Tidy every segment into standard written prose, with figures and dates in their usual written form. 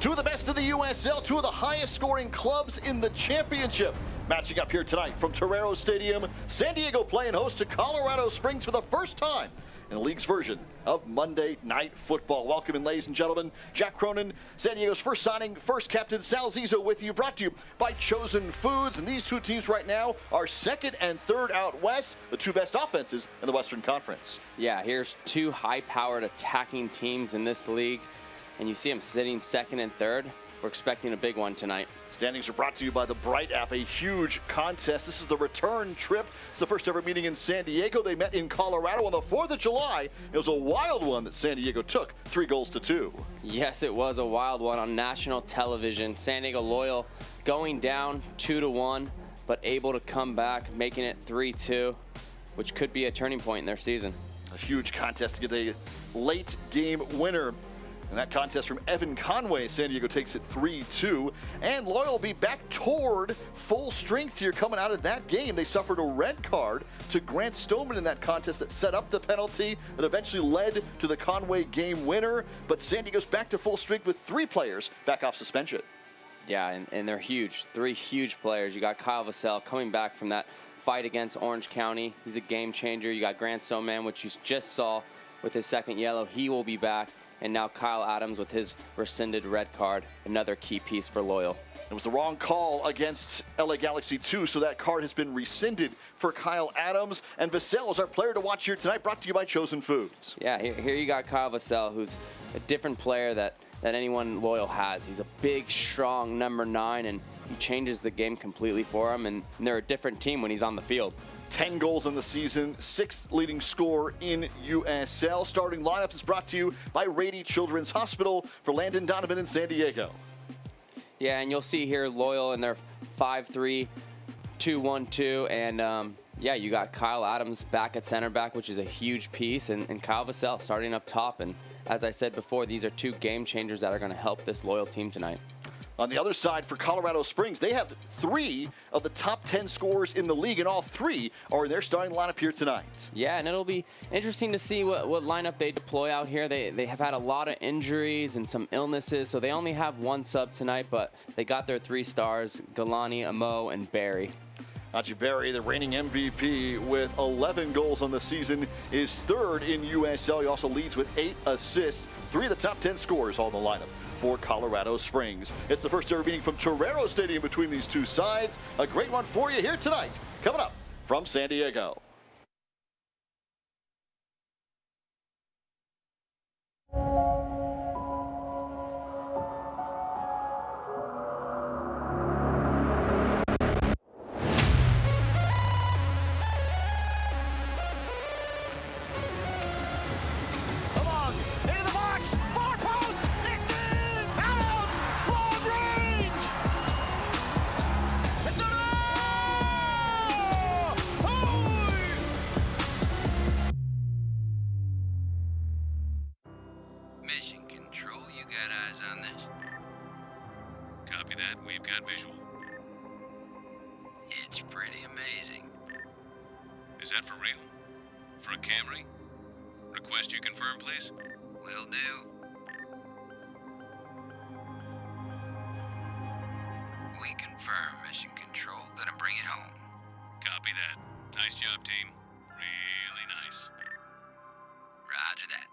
Two of the best in the USL, two of the highest scoring clubs in the championship. Matching up here tonight from Torero Stadium, San Diego playing host to Colorado Springs for the first time in the league's version of Monday Night Football. Welcome in, ladies and gentlemen. Jack Cronin, San Diego's first signing, first captain, Sal Zizzo with you, brought to you by Chosen Foods. And these two teams right now are second and third out west, the two best offenses in the Western Conference. Yeah, here's two high-powered attacking teams in this league, and you see them sitting second and third. We're expecting a big one tonight. Standings are brought to you by the Bright app, a huge contest. This is the return trip. It's the first ever meeting in San Diego. They met in Colorado on the 4th of July. It was a wild one that San Diego took 3-2. Yes, it was a wild one on national television. San Diego Loyal going down 2-1, but able to come back, making it 3-2, which could be a turning point in their season. A huge contest to get a late game winner. In that contest from Evan Conway, San Diego takes it 3-2. And Loyal will be back toward full strength here coming out of that game. They suffered a red card to Grant Stoneman in that contest that set up the penalty that eventually led to the Conway game winner. But San Diego's back to full strength with 3 players back off suspension. Yeah, and they're huge. 3 huge players. You got Kyle Vassell coming back from that fight against Orange County. He's a game changer. You got Grant Stoneman, which you just saw with his second yellow. He will be back. And now Kyle Adams with his rescinded red card, another key piece for Loyal. It was the wrong call against LA Galaxy 2, so that card has been rescinded for Kyle Adams. And Vassell is our player to watch here tonight, brought to you by Chosen Foods. Yeah, here you got Kyle Vassell, who's a different player that anyone Loyal has. He's a big, strong number 9, and he changes the game completely for them, and they're a different team when he's on the field. 10 goals in the season, 6th leading scorer in USL. Starting lineup is brought to you by Rady Children's Hospital for Landon Donovan in San Diego. Yeah, and you'll see here Loyal in their 5-3-2-1-2, and yeah, you got Kyle Adams back at center back, which is a huge piece, and Kyle Vassell starting up top. And as I said before, these are 2 game changers that are going to help this Loyal team tonight. On the other side for Colorado Springs, they have 3 of the top 10 scorers in the league, and all 3 are in their starting lineup here tonight. Yeah, and it'll be interesting to see what lineup they deploy out here. They have had a lot of injuries and some illnesses, so they only have 1 sub tonight, but they got their 3 stars, Galani, Amo, and Barry. Najee Berry, the reigning MVP with 11 goals on the season, is 3rd in USL. He also leads with 8 assists. 3 of the top 10 scorers all in the lineup for Colorado Springs. It's the first ever meeting from Torero Stadium between these two sides. A great one for you here tonight. Coming up from San Diego. Mission Control, you got eyes on this? Copy that. We've got visual. It's pretty amazing. Is that for real? For a Camry? Request you confirm, please? Will do. We confirm, Mission Control. Gonna bring it home. Copy that. Nice job, team. Really nice. Roger that.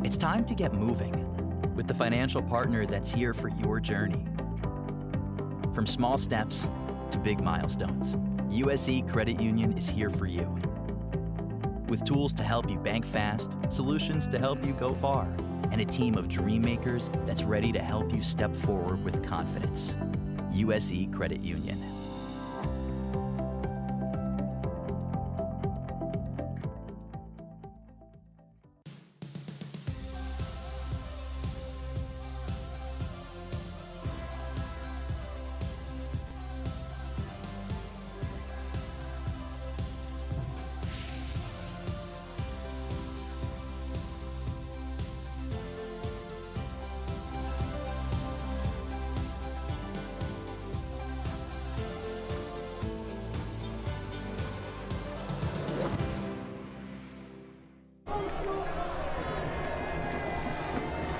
It's time to get moving with the financial partner that's here for your journey. From small steps to big milestones, USE Credit Union is here for you. With tools to help you bank fast, solutions to help you go far, and a team of dream makers that's ready to help you step forward with confidence. USE Credit Union.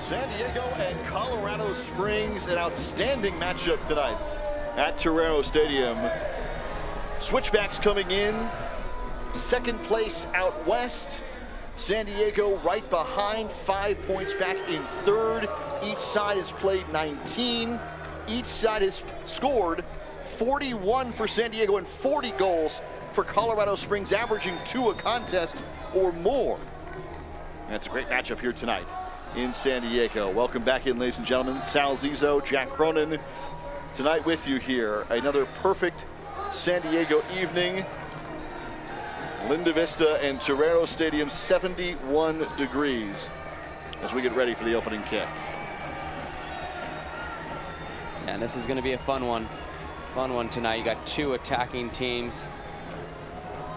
San Diego and Colorado Springs, an outstanding matchup tonight at Torero Stadium. Switchbacks coming in, second place out west. San Diego right behind, 5 points back in third. Each side has played 19. Each side has scored 41 for San Diego and 40 goals for Colorado Springs, averaging 2 a contest or more. That's a great matchup here tonight in San Diego. Welcome back in, ladies and gentlemen. Sal Zizzo, Jack Cronin, tonight with you here. Another perfect San Diego evening. Linda Vista and Torero Stadium, 71 degrees as we get ready for the opening kick. And this is going to be a fun one. Fun one tonight. You got 2 attacking teams.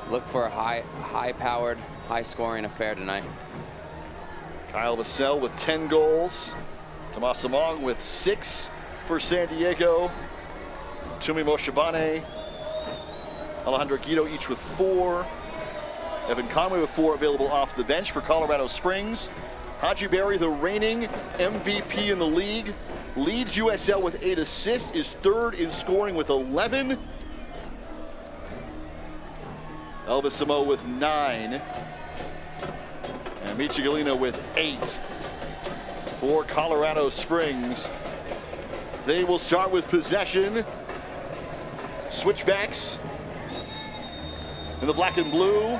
Look for a high-powered, high-scoring affair tonight. Kyle Vassell with 10 goals. Tomas Among with 6 for San Diego. Tumi Moshabane, Alejandro Guido each with 4. Evan Conway with 4 available off the bench for Colorado Springs. Haji Berry, the reigning MVP in the league, leads USL with 8 assists, is third in scoring with 11. Elvis Samo with 9. And Michi Galina with 8 for Colorado Springs. They will start with possession. Switchbacks in the black and blue.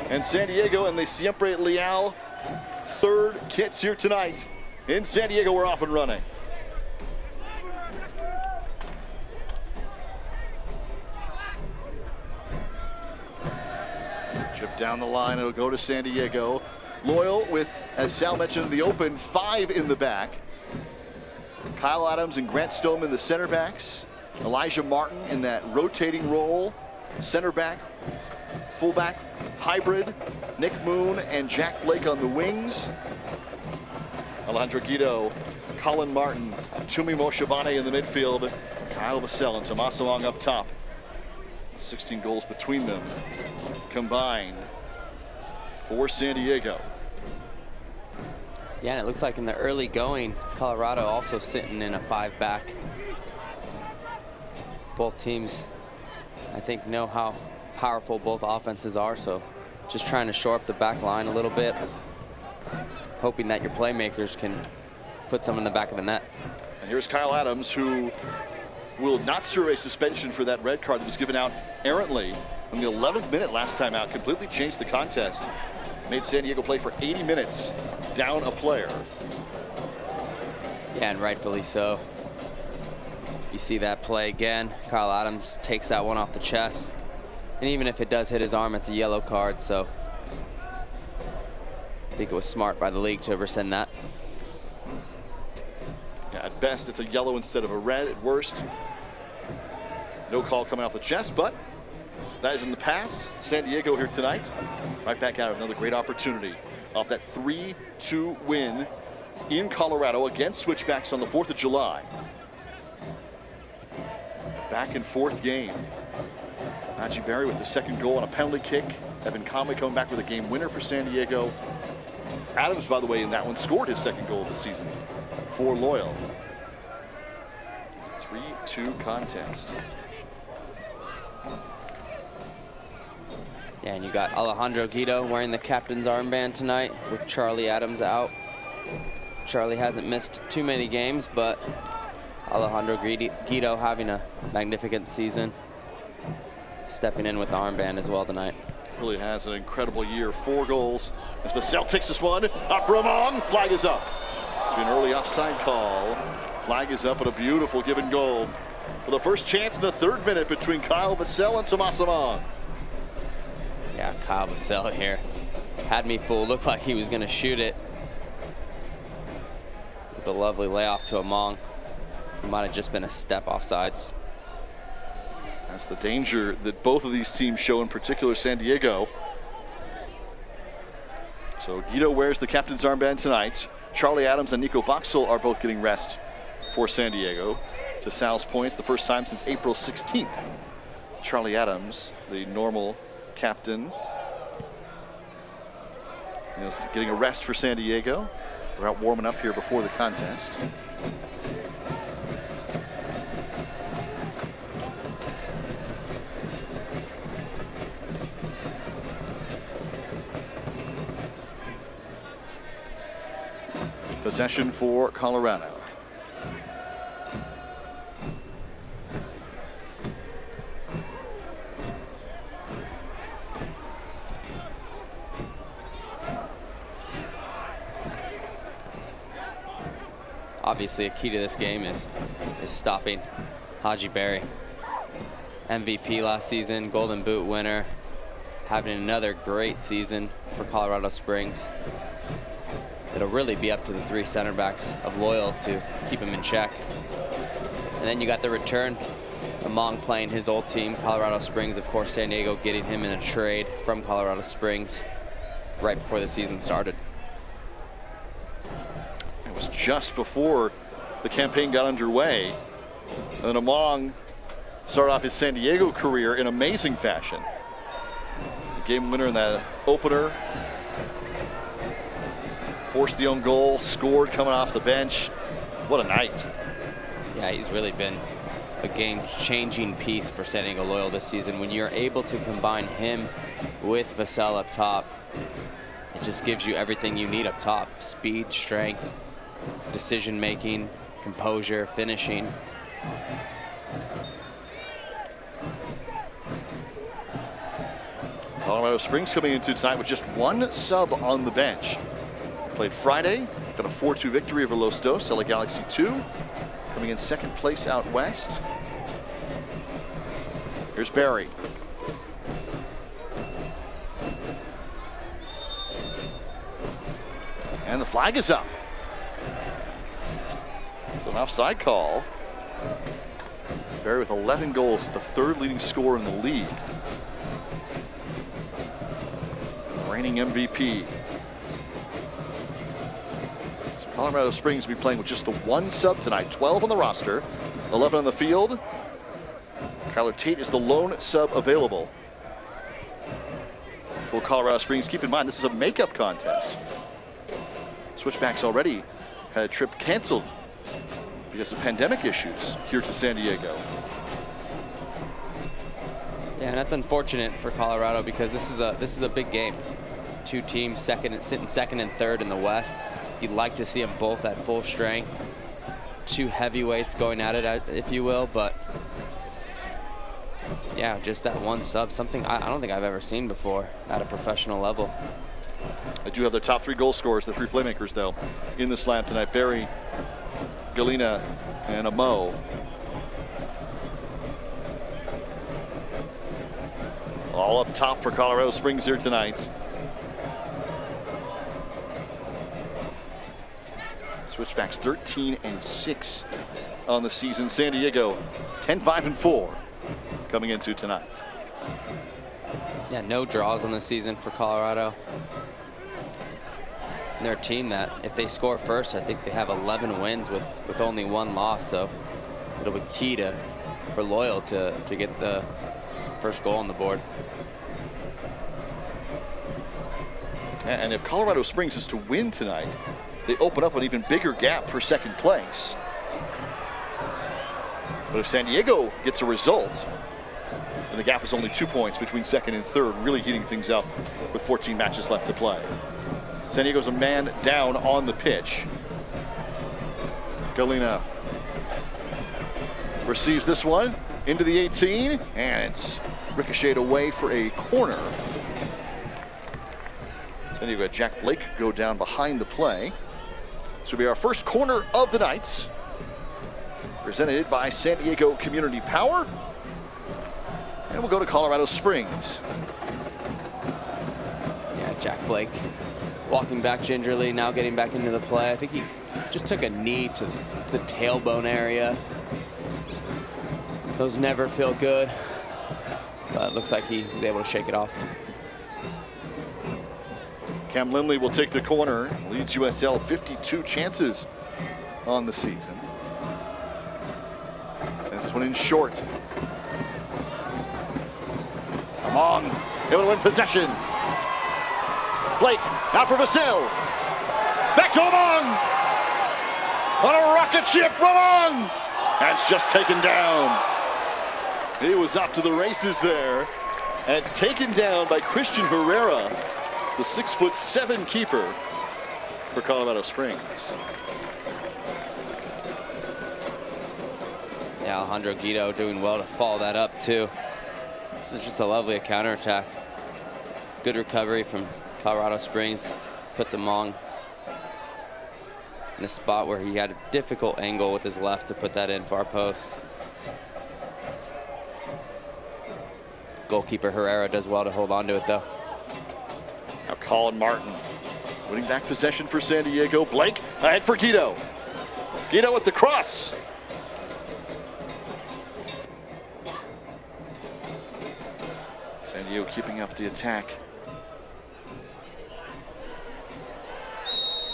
And San Diego and the Siempre Leal third kits here tonight. In San Diego, we're off and running. Chip down the line, it'll go to San Diego. Loyal with, as Sal mentioned in the open, 5 in the back. Kyle Adams and Grant Stoneman, the center backs. Elijah Martin in that rotating role. Center back, fullback, hybrid. Nick Moon and Jack Blake on the wings. Alejandro Guido, Colin Martin, Tumi Moshabane in the midfield. Kyle Vassell and Tomas Among up top. 16 goals between them combined for San Diego. Yeah, and it looks like in the early going, Colorado also sitting in a 5-back. Both teams, I think, know how powerful both offenses are, so just trying to shore up the back line a little bit, hoping that your playmakers can put some in the back of the net. And here's Kyle Adams, who will not serve a suspension for that red card that was given out errantly in the 11th minute last time out. Completely changed the contest. Made San Diego play for 80 minutes, down a player. Yeah, and rightfully so. You see that play again. Kyle Adams takes that one off the chest. And even if it does hit his arm, it's a yellow card, so I think it was smart by the league to rescind that. Yeah, at best, it's a yellow instead of a red. At worst, no call coming off the chest, but that is in the past. San Diego here tonight. Right back out of another great opportunity off that 3-2 win in Colorado against Switchbacks on the 4th of July. Back and forth game. Najee Berry with the second goal on a penalty kick. Evan Conway coming back with a game winner for San Diego. Adams, by the way, in that one scored his second goal of the season for Loyal. 3-2 contest. Yeah, and you got Alejandro Guido wearing the captain's armband tonight with Charlie Adams out. Charlie hasn't missed too many games, but Alejandro Guido having a magnificent season. Stepping in with the armband as well tonight. Really has an incredible year. 4 goals. As Vassell takes this one, up for Among. Flag is up. It's been an early offside call. Flag is up, and a beautiful given goal for the first chance in the 3rd minute between Kyle Vassell and Tomas Among. Yeah, Kyle Vassell here had me fooled. Looked like he was going to shoot it. With a lovely layoff to Among. It might have just been a step offsides. That's the danger that both of these teams show, in particular San Diego. So Guido wears the captain's armband tonight. Charlie Adams and Nico Boxel are both getting rest for San Diego. To Sal's points, the first time since April 16th. Charlie Adams, the normal captain, getting a rest for San Diego. We're out warming up here before the contest. Possession for Colorado. Obviously, a key to this game is stopping Haji Berry. MVP last season, Golden Boot winner, having another great season for Colorado Springs. It'll really be up to the three center backs of Loyal to keep him in check. And then you got the return, Among playing his old team, Colorado Springs. Of course, San Diego getting him in a trade from Colorado Springs right before the season started. It was just before the campaign got underway. And Among started off his San Diego career in amazing fashion. Game winner in that opener. Forced the own goal, scored coming off the bench. What a night. Yeah, he's really been a game-changing piece for San Diego Loyal this season. When you're able to combine him with Vassell up top, it just gives you everything you need up top. Speed, strength, decision-making, composure, finishing. Colorado Springs coming into tonight with just one sub on the bench. Played Friday, got a 4-2 victory over Los Dos, LA Galaxy 2. Coming in second place out west. Here's Barry. And the flag is up. So an offside call. Barry with 11 goals, the third leading scorer in the league. Reigning MVP. Colorado Springs will be playing with just the one sub tonight. 12 on the roster, 11 on the field. Kyler Tate is the lone sub available for Colorado Springs. Keep in mind, this is a makeup contest. Switchbacks already had a trip canceled because of pandemic issues here to San Diego. Yeah, and that's unfortunate for Colorado because this is a big game. Two teams sitting second and third in the West. You'd like to see them both at full strength. Two heavyweights going at it, if you will, but yeah, just that one sub, something I don't think I've ever seen before at a professional level. I do have their top three goal scorers, the three playmakers, though, in the slam tonight. Barry, Galena, and Amo. All up top for Colorado Springs here tonight. Switchbacks 13-6 on the season. San Diego 10-5-4 coming into tonight. Yeah, no draws on the season for Colorado. And they're a team that if they score first, I think they have 11 wins with only one loss. So it'll be key for Loyal to get the first goal on the board. And if Colorado Springs is to win tonight, they open up an even bigger gap for second place. But if San Diego gets a result, then the gap is only 2 points between second and third, really heating things up with 14 matches left to play. San Diego's a man down on the pitch. Galena receives this one into the 18, and it's ricocheted away for a corner. San Diego had Jack Blake go down behind the play. This will be our first corner of the night, presented by San Diego Community Power. And we'll go to Colorado Springs. Yeah, Jack Blake walking back gingerly, now getting back into the play. I think he just took a knee to the tailbone area. Those never feel good, but it looks like he was able to shake it off. Cam Lindley will take the corner, leads USL 52 chances on the season. And this one in short. Among, able to win possession. Blake, out for Vassell. Back to Among. On a rocket ship, Among. And it's just taken down. He was off to the races there. And it's taken down by Christian Herrera, the 6'7" keeper for Colorado Springs. Yeah, Alejandro Guido doing well to follow that up too. This is just a lovely counterattack. Good recovery from Colorado Springs. Puts Among in a spot where he had a difficult angle with his left to put that in far post. Goalkeeper Herrera does well to hold on to it though. Now Colin Martin winning back possession for San Diego. Blake ahead for Guido. Guido with the cross. San Diego keeping up the attack.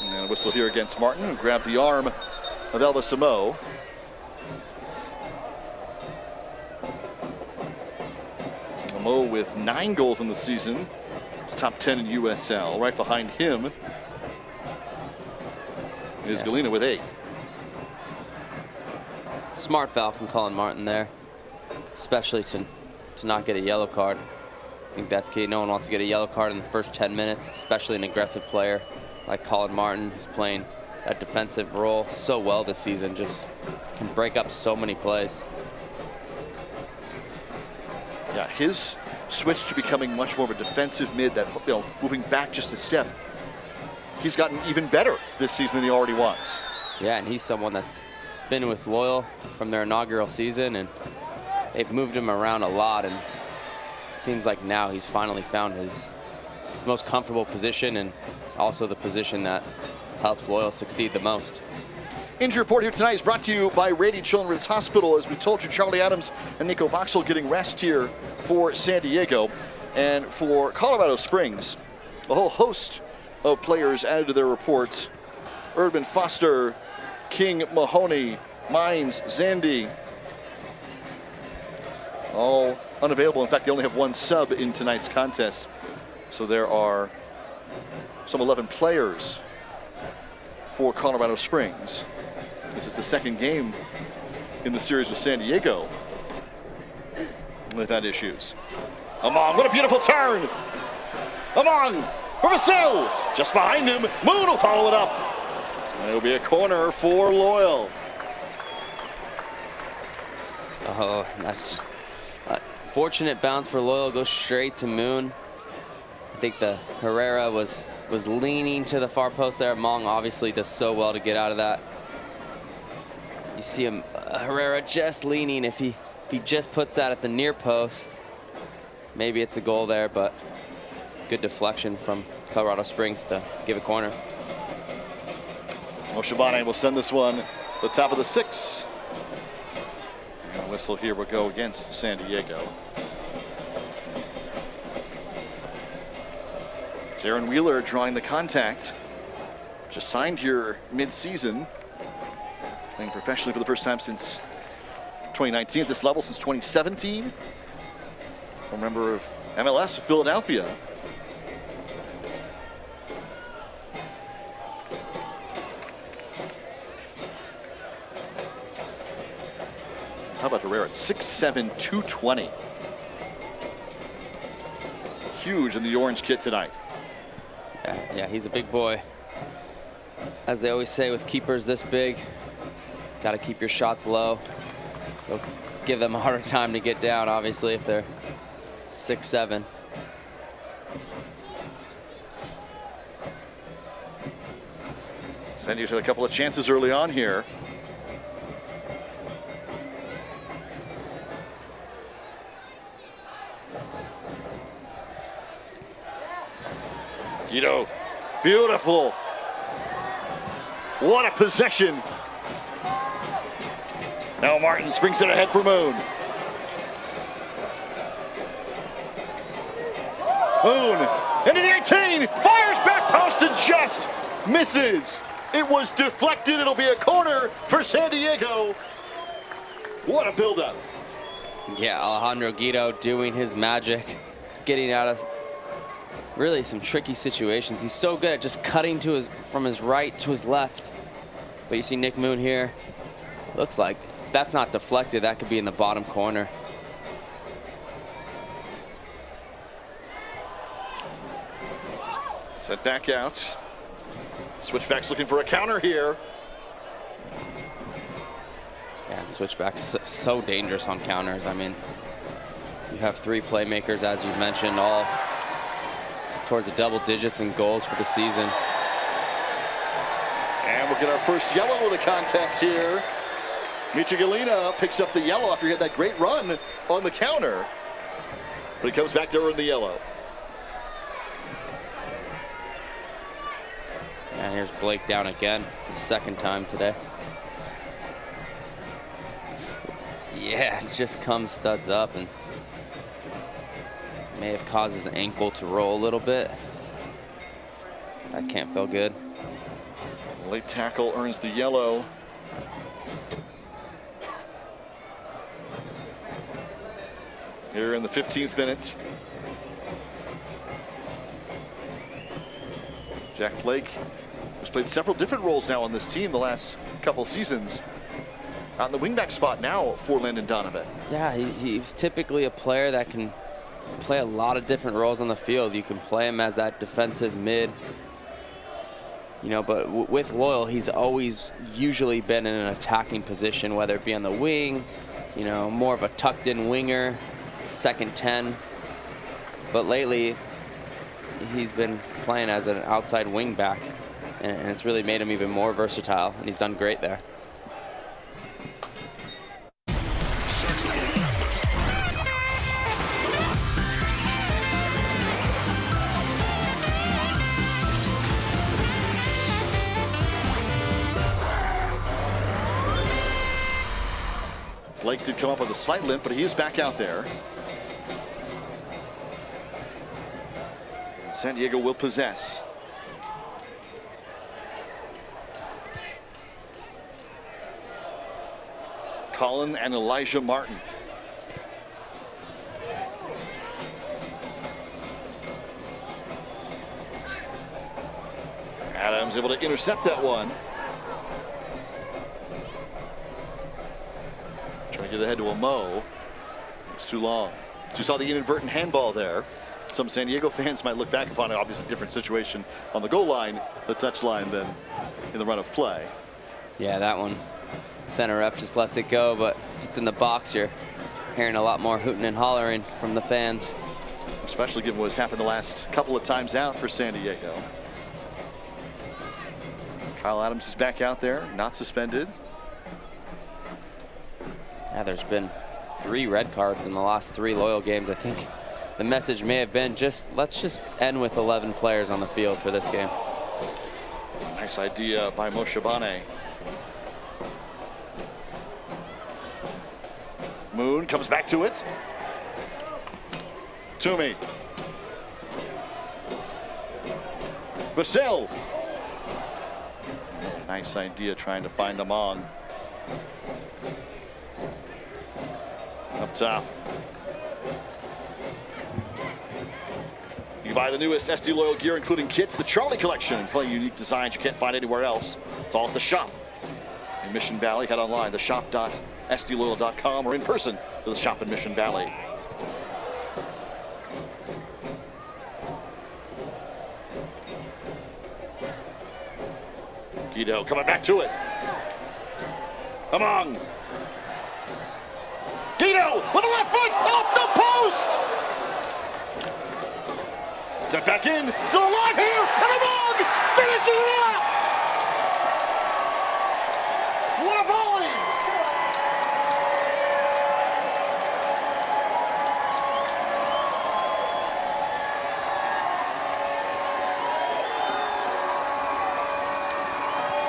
And a whistle here against Martin, who grabbed the arm of Elvis Samo. Mo with 9 goals in the season. It's top 10 in USL. Right behind him is Galena with 8. Smart foul from Colin Martin there, especially to not get a yellow card. I think that's key. No one wants to get a yellow card in the first 10 minutes, especially an aggressive player like Colin Martin, who's playing that defensive role so well this season. Just can break up so many plays. Yeah, his switch to becoming much more of a defensive mid, that, you know, moving back just a step. He's gotten even better this season than he already was. Yeah, and he's someone that's been with Loyal from their inaugural season, and they've moved him around a lot, and seems like now he's finally found his most comfortable position, and also the position that helps Loyal succeed the most. Injury report here tonight is brought to you by Rady Children's Hospital. As we told you, Charlie Adams and Nico Boxall getting rest here for San Diego. And for Colorado Springs, a whole host of players added to their reports. Erdman Foster, King Mahoney, Mines, Zandy, all unavailable. In fact, they only have 1 sub in tonight's contest. So there are some 11 players for Colorado Springs. This is the second game in the series with San Diego. They've had issues. Among, what a beautiful turn! Among, for Vasil, just behind him. Moon will follow it up. And it'll be a corner for Loyal. Oh, that's a fortunate bounce for Loyal. Goes straight to Moon. I think the Herrera was leaning to the far post there. Among obviously does so well to get out of that. You see him, Herrera just leaning. If he just puts that at the near post, maybe it's a goal there, but good deflection from Colorado Springs to give a corner. Moshabane will send this one to the top of the 6. And the whistle here will go against San Diego. It's Aaron Wheeler drawing the contact. Just signed here mid-season. Playing professionally for the first time since 2019 at this level, since 2017. A member of MLS of Philadelphia. How about Herrera at 6'7", 220. Huge in the orange kit tonight. Yeah, he's a big boy. As they always say with keepers this big, got to keep your shots low. It'll give them a harder time to get down, obviously, if they're 6'7". San Diego's had a couple of chances early on here. Guido, beautiful. What a possession. Now Martin springs it ahead for Moon. Moon into the 18, fires back post and just misses. It was deflected. It'll be a corner for San Diego. What a buildup. Yeah, Alejandro Guido doing his magic, getting out of really some tricky situations. He's so good at just cutting from his right to his left. But you see Nick Moon here. Looks like if that's not deflected, that could be in the bottom corner. Set back out. Switchbacks looking for a counter here. Yeah, Switchbacks so dangerous on counters. I mean, you have 3 playmakers, as you've mentioned, all towards the double digits in goals for the season. And we'll get our first yellow of the contest here. Michigalina picks up the yellow after he had that great run on the counter. But he comes back to earn the yellow. And here's Blake down again for the 2nd time today. Yeah, just comes studs up and may have caused his ankle to roll a little bit. That can't feel good. Late tackle earns the yellow. Here in the 15th minute. Jack Blake has played several different roles now on this team the last couple seasons. Out in the wingback spot now for Landon Donovan. Yeah, he's typically a player that can play a lot of different roles on the field. You can play him as that defensive mid, you know, but with Loyal, he's always usually been in an attacking position, whether it be on the wing, you know, more of a tucked in winger, 2nd 10. But lately, he's been playing as an outside wing back, and it's really made him even more versatile, and he's done great there. Blake did come up with a slight limp, but he is back out there. San Diego will possess. Colin and Elijah Martin. Adams able to intercept that one. Trying to get ahead to a Mo. It's too long. So you saw the inadvertent handball there. Some San Diego fans might look back upon it, obviously a different situation on the goal line, the touch line, than in the run of play. Yeah, that one, center ref just lets it go, but if it's in the box, you're hearing a lot more hooting and hollering from the fans. Especially given what's happened the last couple of times out for San Diego. Kyle Adams is back out there, not suspended. Yeah, there's been 3 red cards in the last 3 Loyal games. I think the message may have been let's just end with 11 players on the field for this game. Nice idea by Moshe Bane. Moon comes back to it. Toomey. Vassell. Nice idea trying to find Amon. Up top. You can buy the newest SD Loyal gear, including kits, the Charlie Collection, and plenty of unique designs you can't find anywhere else. It's all at the shop in Mission Valley. Head online to shop.sdloyal.com or in person to the shop in Mission Valley. Guido coming back to it. Among. Guido with the left foot off the post. Set back in, still alive here, and Among finishing it off. What a volley!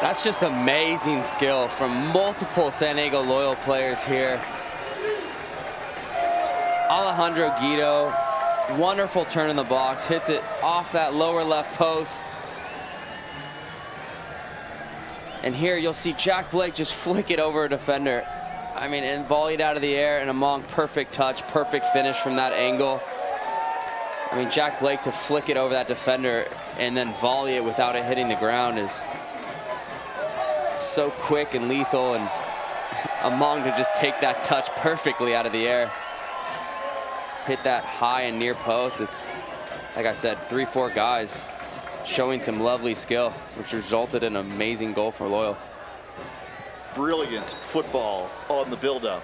That's just amazing skill from multiple San Diego Loyal players here. Alejandro Guido, wonderful turn in the box, hits it off that lower left post. And here you'll see Jack Blake just flick it over a defender. I mean, and volleyed out of the air, and Among perfect touch, perfect finish from that angle. I mean, Jack Blake to flick it over that defender and then volley it without it hitting the ground is so quick and lethal, and Among to just take that touch perfectly out of the air. Hit that high and near post. It's, like I said, 3-4 guys showing some lovely skill, which resulted in an amazing goal for Loyal. Brilliant football on the build-up.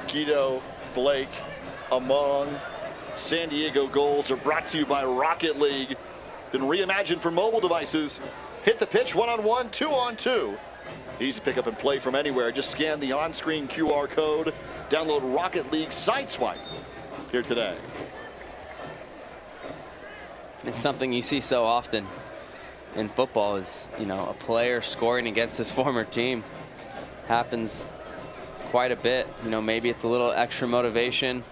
Guido, Blake, Among. San Diego goals are brought to you by Rocket League. Been reimagined for mobile devices. Hit the pitch 1-on-1, 2-on-2. Easy pick up and play from anywhere. Just scan the on-screen QR code. Download Rocket League Sideswipe here today. It's something you see so often in football is, you know, a player scoring against his former team. Happens quite a bit. You know, maybe it's a little extra motivation.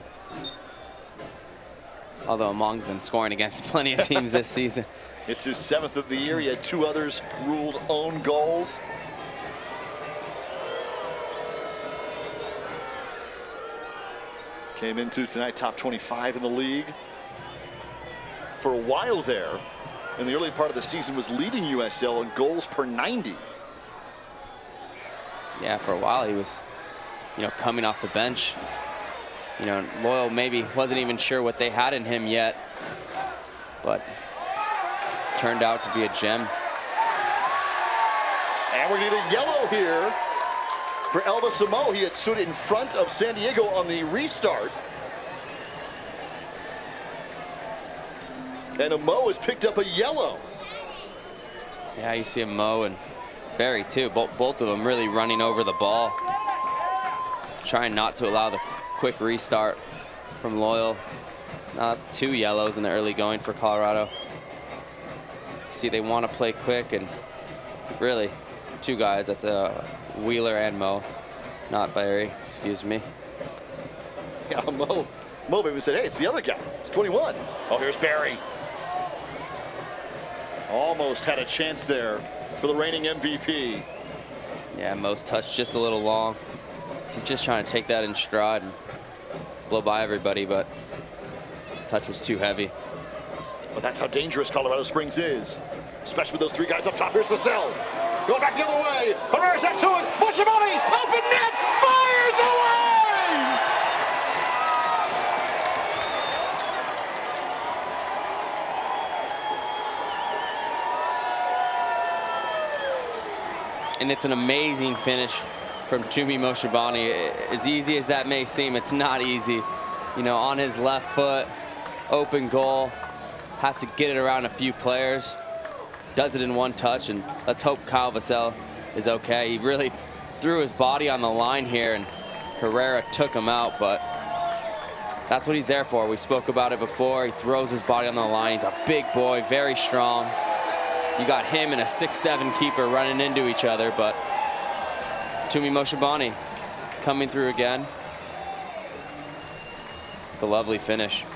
Although Among's been scoring against plenty of teams this season. It's his 7th of the year. He had 2 others ruled own goals. Came into tonight top 25 in the league. For a while there, in the early part of the season, was leading USL in goals per 90. Yeah, for a while he was, you know, coming off the bench. You know, Loyal maybe wasn't even sure what they had in him yet, but turned out to be a gem. And we're going to get a yellow here for Elvis Amo. He had stood in front of San Diego on the restart. And Amo has picked up a yellow. Yeah, you see Amo and Barry too, both of them really running over the ball, trying not to allow the quick restart from Loyal. Now that's 2 yellows in the early going for Colorado. See, they want to play quick, and really 2 guys. That's Wheeler and Mo, not Barry, excuse me. Yeah, Mo maybe said, hey, it's the other guy. It's 21. Oh, here's Barry. Almost had a chance there for the reigning MVP. Yeah, Mo's touch just a little long. He's just trying to take that in stride and blow by everybody, but touch was too heavy. But that's how dangerous Colorado Springs is, especially with those 3 guys up top. Here's Vassell. Going back the other way. Herrera's back to it. Bushamani, open net, fires away! And it's an amazing finish from Tumi Moshibani. As easy as that may seem, it's not easy. You know, on his left foot, open goal, has to get it around a few players, does it in 1 touch, and let's hope Kyle Vassell is okay. He really threw his body on the line here, and Herrera took him out, but that's what he's there for. We spoke about it before. He throws his body on the line. He's a big boy, very strong. You got him and a 6'7" keeper running into each other, but Tumi Moshibani coming through again. The lovely finish.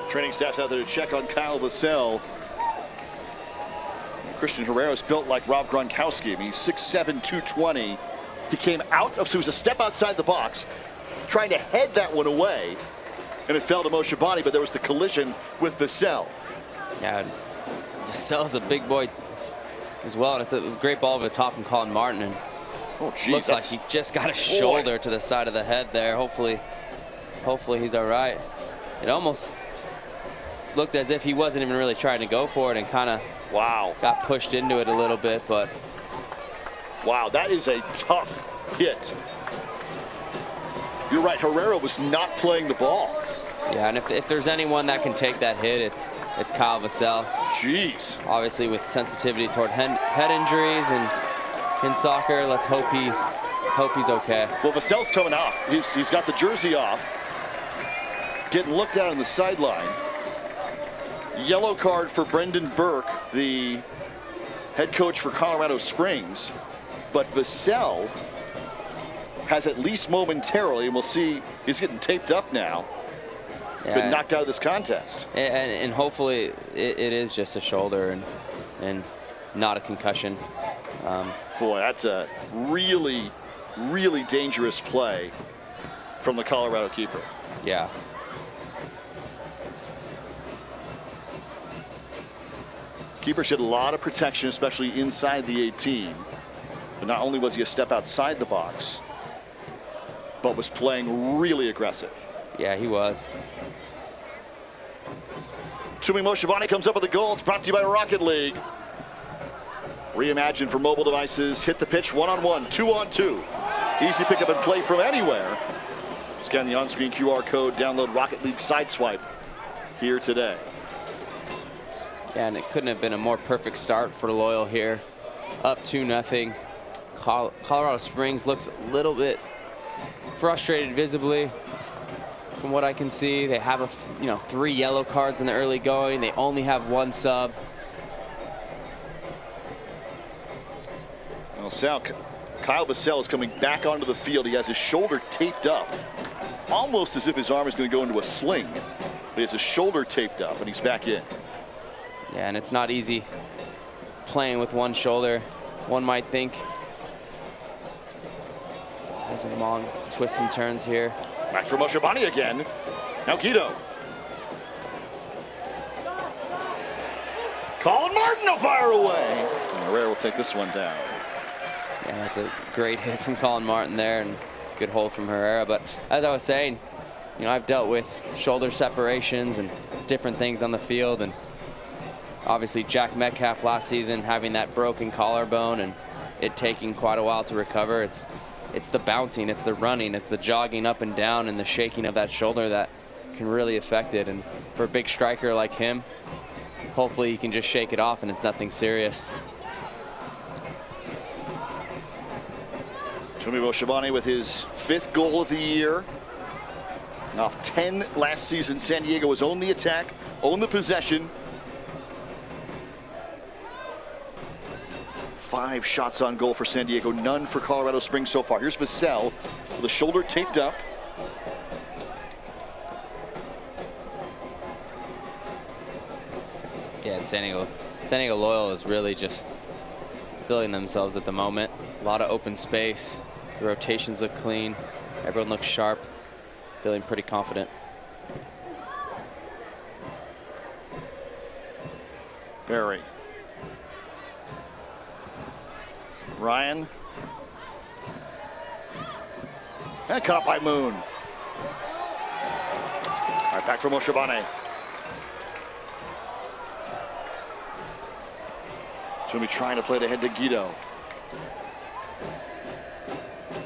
Training staff's out there to check on Kyle Vassell. Christian Herrera's built like Rob Gronkowski. I mean, he's 6'7", 220. He came out of, so it was a step outside the box, trying to head that one away, and it fell to Moshibani, but there was the collision with Vassell. Yeah, Vassell's a big boy as well, and it's a great ball over the top from Colin Martin, and oh, geez, looks like he just got a shoulder to the side of the head there. Hopefully he's all right. It almost looked as if he wasn't even really trying to go for it and kind of got pushed into it a little bit, but wow, that is a tough hit. You're right, Herrera was not playing the ball. Yeah, and if there's anyone that can take that hit, it's Kyle Vassell. Jeez. Obviously with sensitivity toward head injuries and in soccer, let's hope he's okay. Well, Vassell's coming off. He's got the jersey off, getting looked at on the sideline. Yellow card for Brendan Burke, the head coach for Colorado Springs. But Vassell has at least momentarily, and we'll see, he's getting taped up now. Yeah, been knocked out of this contest. And hopefully it is just a shoulder and not a concussion. Boy, that's a really, really dangerous play from the Colorado keeper. Yeah. Keeper did a lot of protection, especially inside the 18. But not only was he a step outside the box, but was playing really aggressive. Yeah, he was. Tumi Moshabani comes up with a goal. It's brought to you by Rocket League. Reimagined for mobile devices. Hit the pitch 1-on-1, 2-on-2. Easy pickup and play from anywhere. Scan the on-screen QR code. Download Rocket League Sideswipe here today. Yeah, and it couldn't have been a more perfect start for Loyal here. Up 2-0. Colorado Springs looks a little bit frustrated visibly from what I can see. They have 3 yellow cards in the early going. They only have 1 sub. Well, Kyle Vassell is coming back onto the field. He has his shoulder taped up, almost as if his arm is going to go into a sling. But he has his shoulder taped up, and he's back in. Yeah, and it's not easy playing with one shoulder, one might think. Has some long twists and turns here. Back for Moshabani again. Now Guido. Colin Martin will fire away. And Herrera will take this one down. Yeah, that's a great hit from Colin Martin there, and good hold from Herrera. But as I was saying, I've dealt with shoulder separations and different things on the field, and obviously Jack Metcalf last season having that broken collarbone and it taking quite a while to recover. It's the bouncing, it's the running, it's the jogging up and down and the shaking of that shoulder that can really affect it. And for a big striker like him, hopefully he can just shake it off and it's nothing serious. Tumi Moshabani with his 5th goal of the year. Off 10 last season, San Diego was on the attack, owned the possession. 5 shots on goal for San Diego, none for Colorado Springs so far. Here's Vassell with the shoulder taped up. Yeah, and San Diego Loyal is really just feeling themselves at the moment. A lot of open space. The rotations look clean. Everyone looks sharp. Feeling pretty confident. Barry. Ryan. And cut up by Moon. All right, back for Moshabani. Tumi trying to play it ahead to Guido.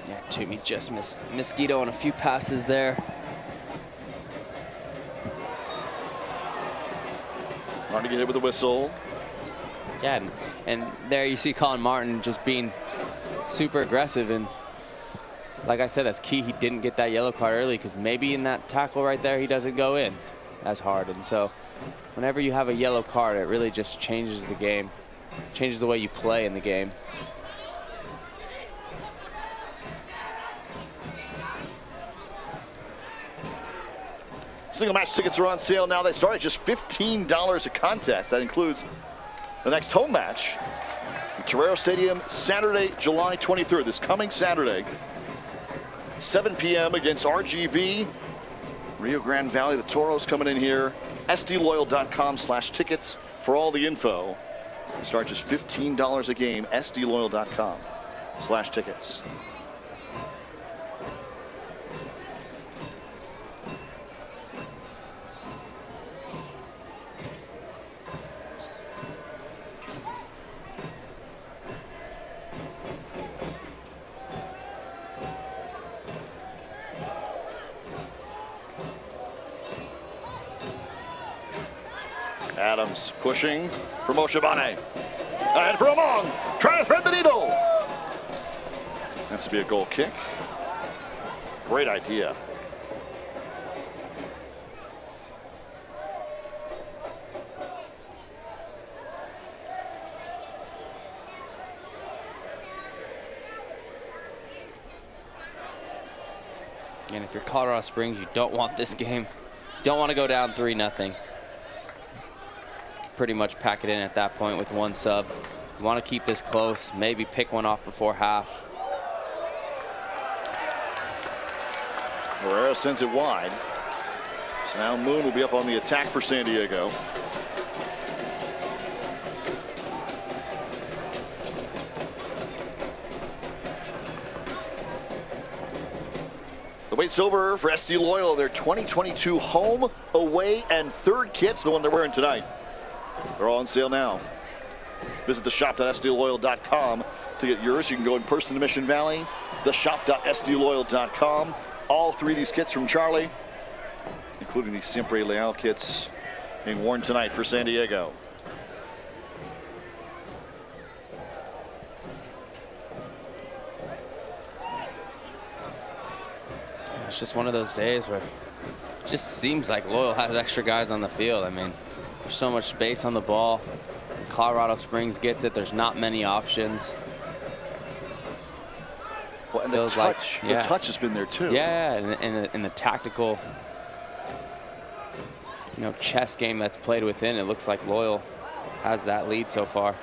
Yeah, Tumi just missed Guido on a few passes there. Trying to get hit with a whistle. Yeah, and there you see Colin Martin just being super aggressive, and like I said, that's key. He didn't get that yellow card early because maybe in that tackle right there he doesn't go in as hard. And so whenever you have a yellow card, it really just changes the game, changes the way you play in the game. Single match tickets are on sale now. They start at just $15 a contest. That includes the next home match at Torero Stadium, Saturday, July 23rd. This coming Saturday, 7 p.m. against RGV. Rio Grande Valley, the Toros coming in here. SDLoyal.com/tickets for all the info. They start just $15 a game. SDLoyal.com/tickets. Adams pushing for Moshabani. Ahead for Among. Trying to thread the needle. That's to be a goal kick. Great idea. And if you're Colorado Springs, you don't want this game. Don't want to go down 3-0. Pretty much pack it in at that point with 1 sub. You want to keep this close, maybe pick one off before half. Herrera sends it wide. So now Moon will be up on the attack for San Diego. The wait's over for SD Loyal. Their 2022 home, away, and third kits, the one they're wearing tonight. They're all on sale now. Visit the shop.sdloyal.com to get yours. You can go in person to Mission Valley, the shop.sdloyal.com. All three of these kits from Charlie, including the Siempre Leal kits being worn tonight for San Diego. It's just one of those days where it just seems like Loyal has extra guys on the field. I mean, there's so much space on the ball. Colorado Springs gets it. There's not many options. Well, and the touch has been there too. Yeah, and the tactical, chess game that's played within, it looks like Loyal has that lead so far.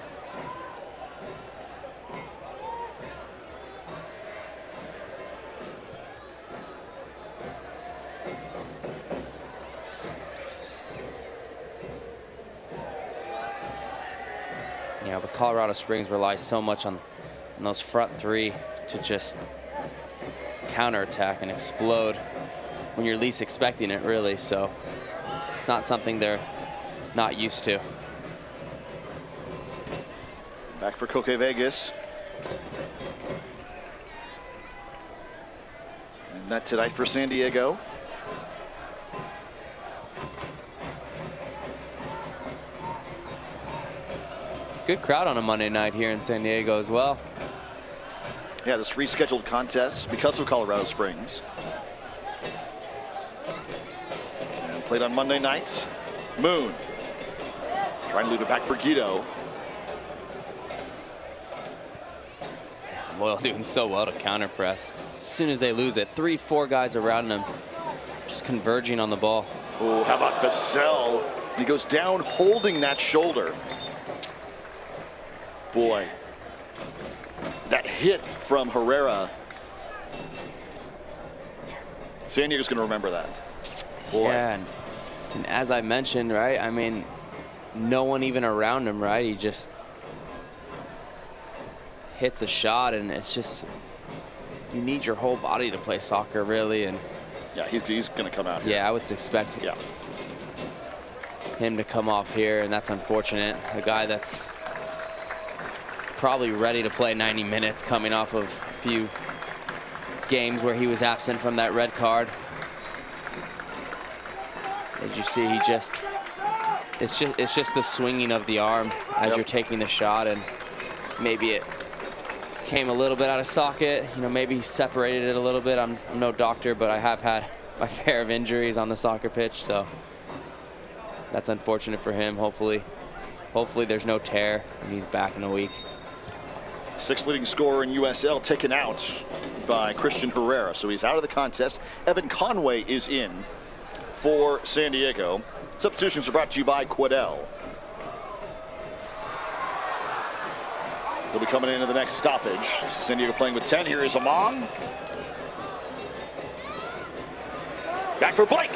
Yeah, but Colorado Springs relies so much on those front three to just counterattack and explode when you're least expecting it, really. So it's not something they're not used to. Back for Coque Vegas. And that tonight for San Diego. Good crowd on a Monday night here in San Diego as well. Yeah, this rescheduled contest because of Colorado Springs. And played on Monday nights. Moon trying to leave it back for Guido. Loyal doing so well to counter press. As soon as they lose it, 3-4 guys around them just converging on the ball. Oh, how about Vassell? He goes down holding that shoulder. Boy, that hit from Herrera. San Diego's going to remember that. Boy. Yeah, and as I mentioned, right, I mean, no one even around him, right? He just hits a shot, and it's just, you need your whole body to play soccer, really. And yeah, he's going to come out here. Yeah, I would expect him to come off here, and that's unfortunate. A guy that's probably ready to play 90 minutes coming off of a few games where he was absent from that red card. As you see, it's just the swinging of the arm as you're taking the shot, and maybe it came a little bit out of socket. Maybe he separated it a little bit. I'm no doctor, but I have had my fair of injuries on the soccer pitch, so that's unfortunate for him. Hopefully there's no tear and he's back in a week. Sixth leading scorer in USL taken out by Christian Herrera, so he's out of the contest. Evan Conway is in for San Diego. Substitutions are brought to you by Quidel. He'll be coming into the next stoppage. So San Diego playing with 10. Here is Among. Back for Blake.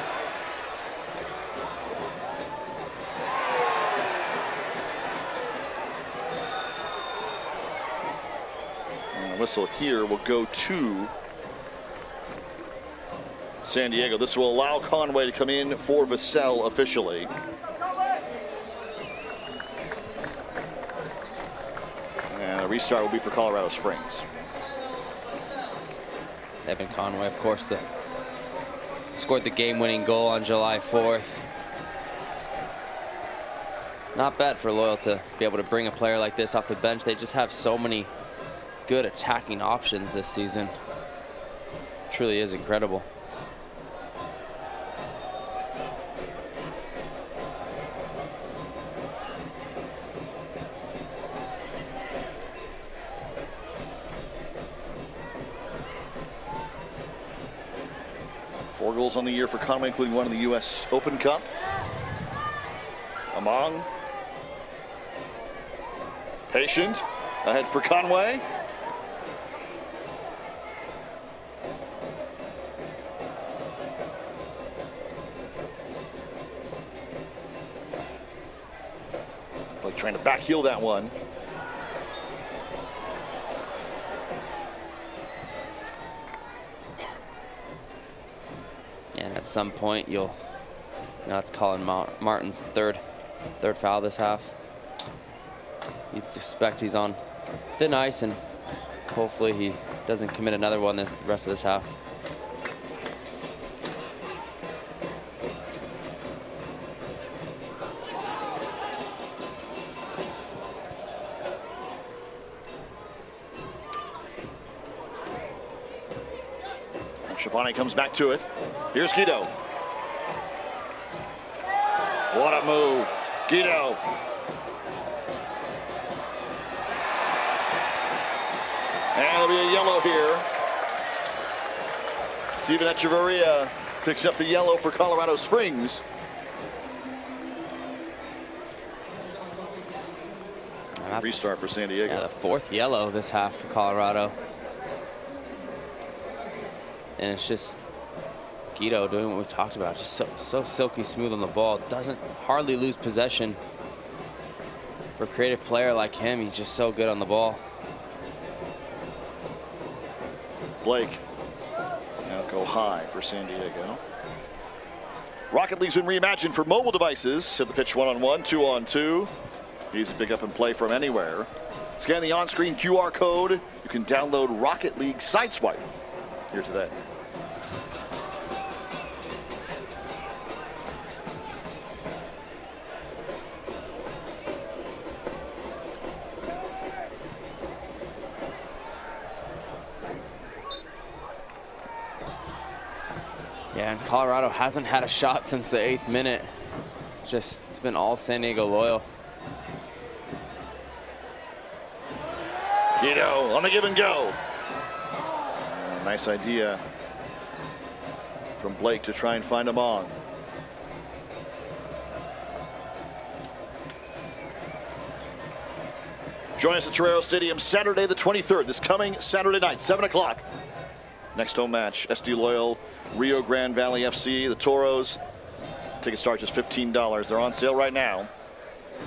And the whistle here will go to San Diego. This will allow Conway to come in for Vassell officially. And a restart will be for Colorado Springs. Evan Conway, of course, scored the game-winning goal on July 4th. Not bad for Loyal to be able to bring a player like this off the bench. They just have so many good attacking options this season. Truly is incredible. Four goals on the year for Conway, including one in the U.S. Open Cup. Among. Patient. Ahead for Conway. Like trying to back heel that one. And at some point, that's Colin Martin's third foul this half. You'd suspect he's on thin ice, and hopefully he doesn't commit another one the rest of this half. Schiavone comes back to it. Here's Guido. What a move. Guido. And there'll be a yellow here. Steven Echeverria picks up the yellow for Colorado Springs. Restart for San Diego. Yeah, the fourth yellow this half for Colorado. And it's just Guido doing what we talked about, just so silky smooth on the ball. Doesn't hardly lose possession. For a creative player like him, he's just so good on the ball. Blake now go high for San Diego. Rocket League's been reimagined for mobile devices. Set the pitch 1-on-1, 2-on-2. Easy to pick up and play from anywhere. Scan the on-screen QR code. You can download Rocket League Sideswipe here today. Yeah, and Colorado hasn't had a shot since the 8th minute. It's been all San Diego loyal. Guido on the give and go. Nice idea from Blake to try and find him on. Join us at Torero Stadium Saturday the 23rd, this coming Saturday night, 7 o'clock. Next home match, SD Loyal, Rio Grande Valley FC, the Toros. Tickets start just $15. They're on sale right now.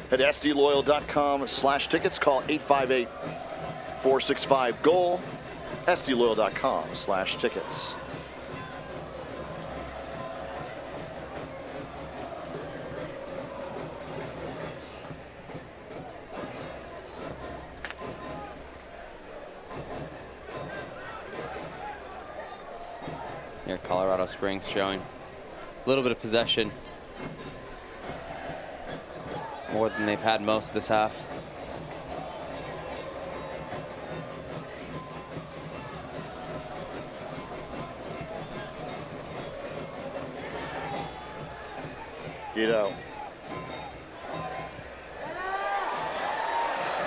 Head to sdloyal.com/tickets. Call 858-465-GOAL. sdloyal.com/tickets. Here, Colorado Springs showing a little bit of possession. More than they've had most this half. Guido.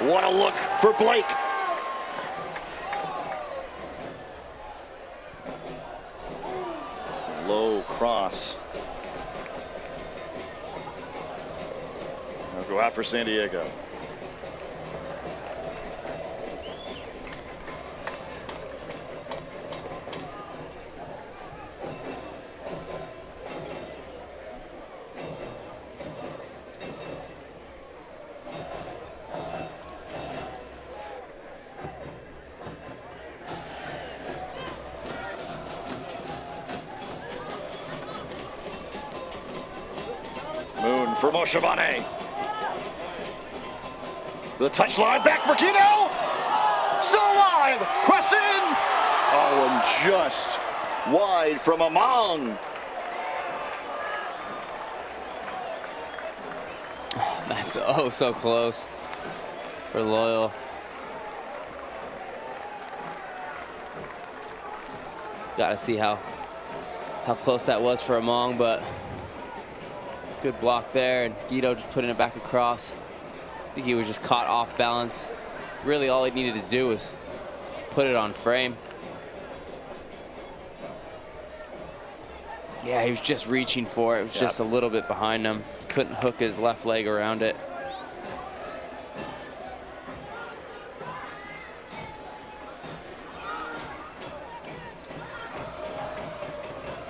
What a look for Blake. Low cross. They'll go out for San Diego. Moon for Moshavane. The touchline back for Guido. Still alive. Press in. Oh, and just wide from Among. That's oh so close for Loyal. Got to see how close that was for Among, but good block there, and Guido just putting it back across. I think he was just caught off balance. Really all he needed to do was put it on frame. Yeah, he was just reaching for it. It was just a little bit behind him. Couldn't hook his left leg around it.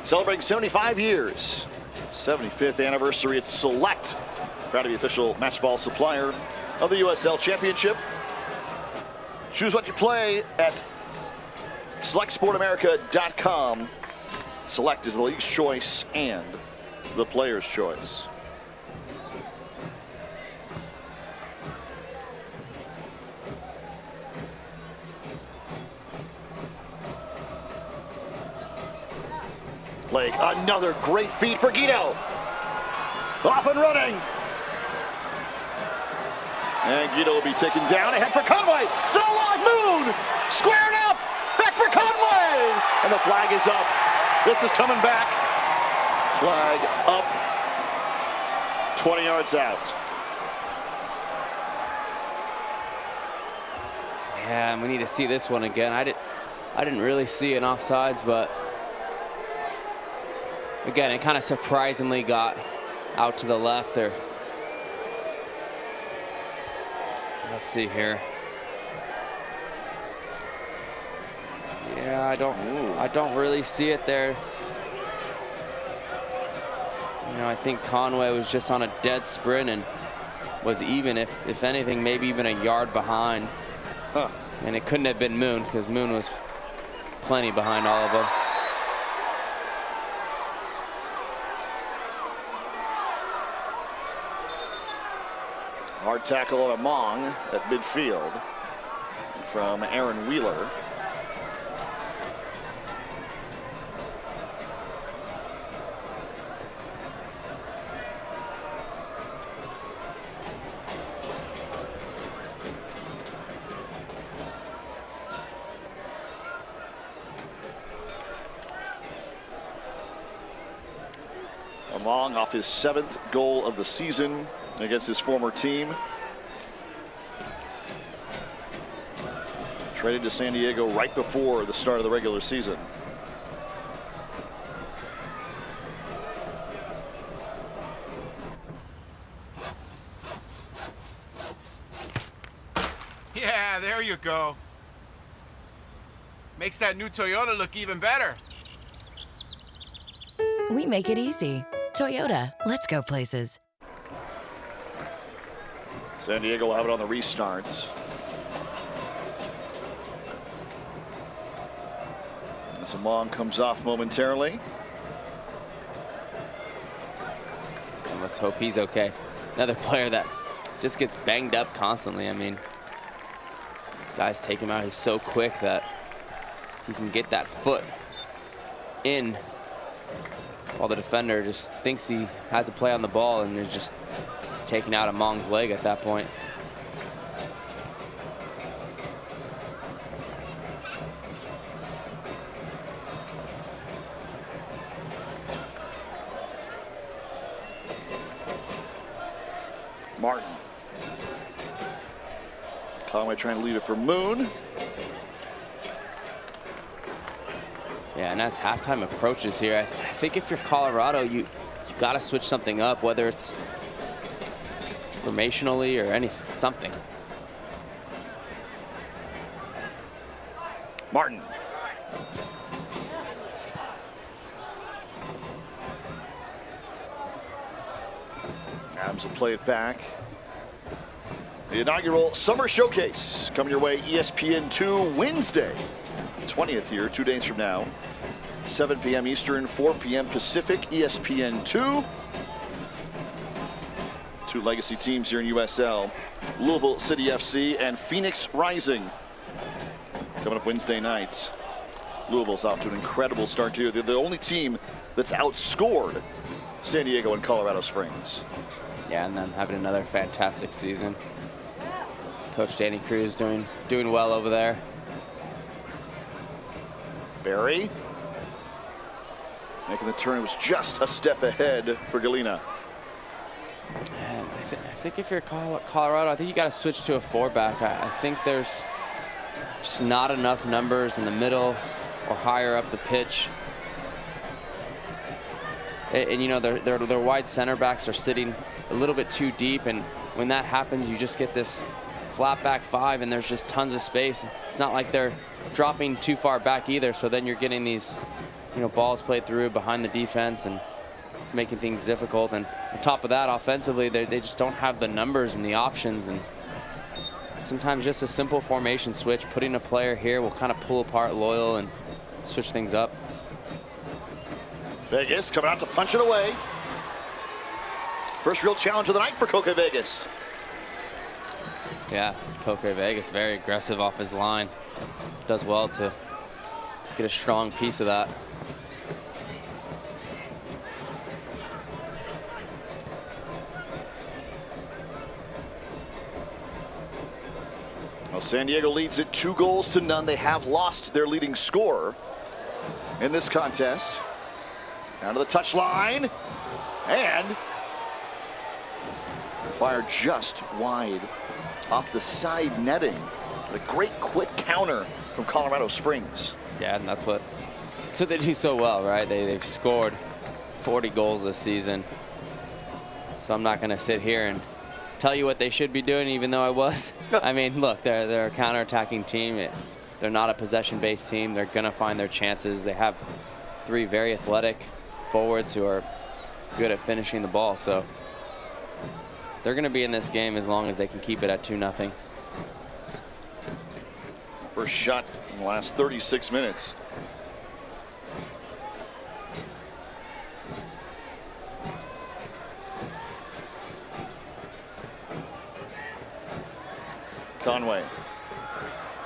Celebrating 75 years. 75th anniversary at Select Proud to be official match ball supplier of the USL Championship. Choose what you play at SelectSportAmerica.com. Select is the league's choice and the player's choice. Blake, another great feed for Guido. Off and running. And Guido will be taken down. Ahead for Conway. Still alive. Moon. Squared up. Back for Conway. And the flag is up. This is coming back. Flag up. 20 yards out. Yeah, and we need to see this one again. I didn't really see an offsides, but again, it kind of surprisingly got out to the left there. Let's see here. Yeah, I don't really see it there. You know, I think Conway was just on a dead sprint and was even, if anything, maybe even a yard behind. Huh. And it couldn't have been Moon, because Moon was plenty behind all of them. Hard tackle on Among at midfield from Aaron Wheeler. Among off his 7th goal of the season against his former team. Traded to San Diego right before the start of the regular season. Yeah, there you go. Makes that new Toyota look even better. We make it easy. Toyota, let's go places. San Diego will have it on the restarts. As Among comes off momentarily. And let's hope he's okay. Another player that just gets banged up constantly. I mean, guys take him out. He's so quick that he can get that foot in while the defender just thinks he has a play on the ball and is just taking out Among's leg at that point. Martin. Conway trying to leave it for Moon. Yeah, and as halftime approaches here, I think if you're Colorado, you got to switch something up, whether it's formationally or something. Martin. Adams will play it back. The inaugural Summer Showcase coming your way ESPN2 Wednesday, 20th here, 2 days from now. 7 p.m. Eastern, 4 p.m. Pacific, ESPN2. 2 legacy teams here in USL. Louisville City FC and Phoenix Rising. Coming up Wednesday nights. Louisville's off to an incredible start here. They're the only team that's outscored San Diego and Colorado Springs. Yeah, and then having another fantastic season. Coach Danny Cruz doing well over there. Barry making the turn. It was just a step ahead for Galena. And I think if you're Colorado, I think you got to switch to a 4-back. I think there's just not enough numbers in the middle or higher up the pitch. And you know, their wide center backs are sitting a little bit too deep, and when that happens, you just get this flat back 5, and there's just tons of space. It's not like they're dropping too far back either, so then you're getting these, you know, balls played through behind the defense, and it's making things difficult. And on top of that, offensively, they just don't have the numbers and the options. And sometimes just a simple formation switch, putting a player here will kind of pull apart Loyal and switch things up. Vegas coming out to punch it away. First real challenge of the night for Koke Vegas. Yeah, Koke Vegas very aggressive off his line. Does well to get a strong piece of that. Well, San Diego leads it 2-0. They have lost their leading scorer in this contest. Down to the touchline, and fired just wide off the side netting. A great quick counter from Colorado Springs. Yeah, and that's what they do so well, right? They've scored 40 goals this season. So I'm not going to sit here and tell you what they should be doing, even though I was. I mean, look, they're a counter-attacking team. They're not a possession-based team. They're going to find their chances. They have 3 very athletic forwards who are good at finishing the ball. So they're going to be in this game as long as they can keep it at 2-0. First shot in the last 36 minutes. Conway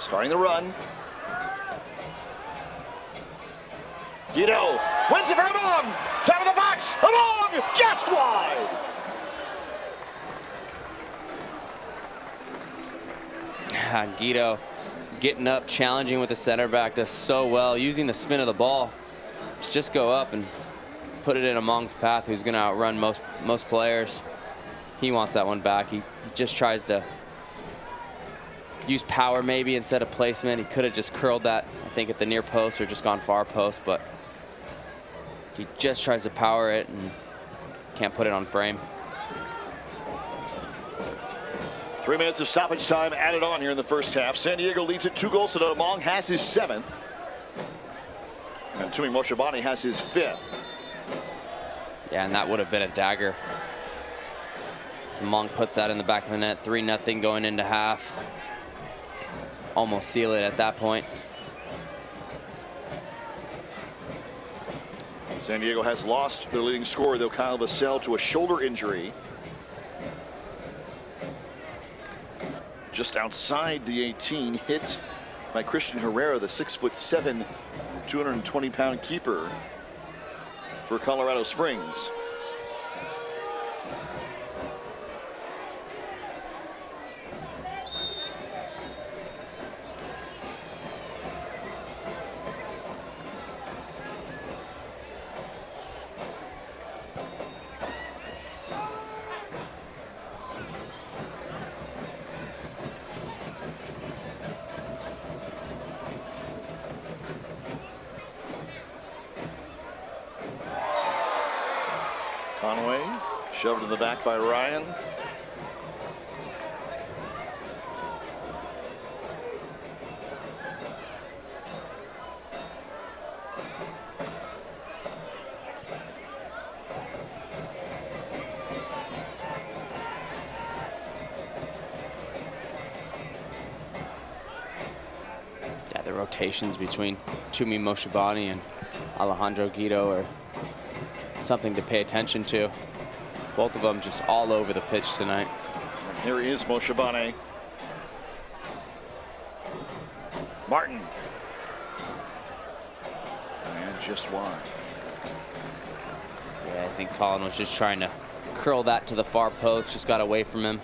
starting the run. Guido wins it for Among. Top of the box. Among just wide. Guido getting up, challenging with the center back, does so well, using the spin of the ball. Just go up and put it in Among's path, who's going to outrun most players. He wants that one back. He just tries to use power maybe instead of placement. He could have just curled that, I think, at the near post or just gone far post, but he just tries to power it and can't put it on frame. 3 minutes of stoppage time added on here in the first half. San Diego leads it 2-0. Among has his 7th. And Tumi Moshibani has his 5th. Yeah, and that would have been a dagger. Among puts that in the back of the net. 3-0 going into half. Almost seal it at that point. San Diego has lost their leading scorer, though, Kyle Vassell, to a shoulder injury. Just outside the 18, hit by Christian Herrera, the 6'7", 220-pound keeper for Colorado Springs. Conway shoved in the back by Ryan. Yeah, the rotations between Tumi Moshibani and Alejandro Guido are something to pay attention to. Both of them just all over the pitch tonight. And here is Moshibani. Martin. And just wide. Yeah, I think Colin was just trying to curl that to the far post, just got away from him.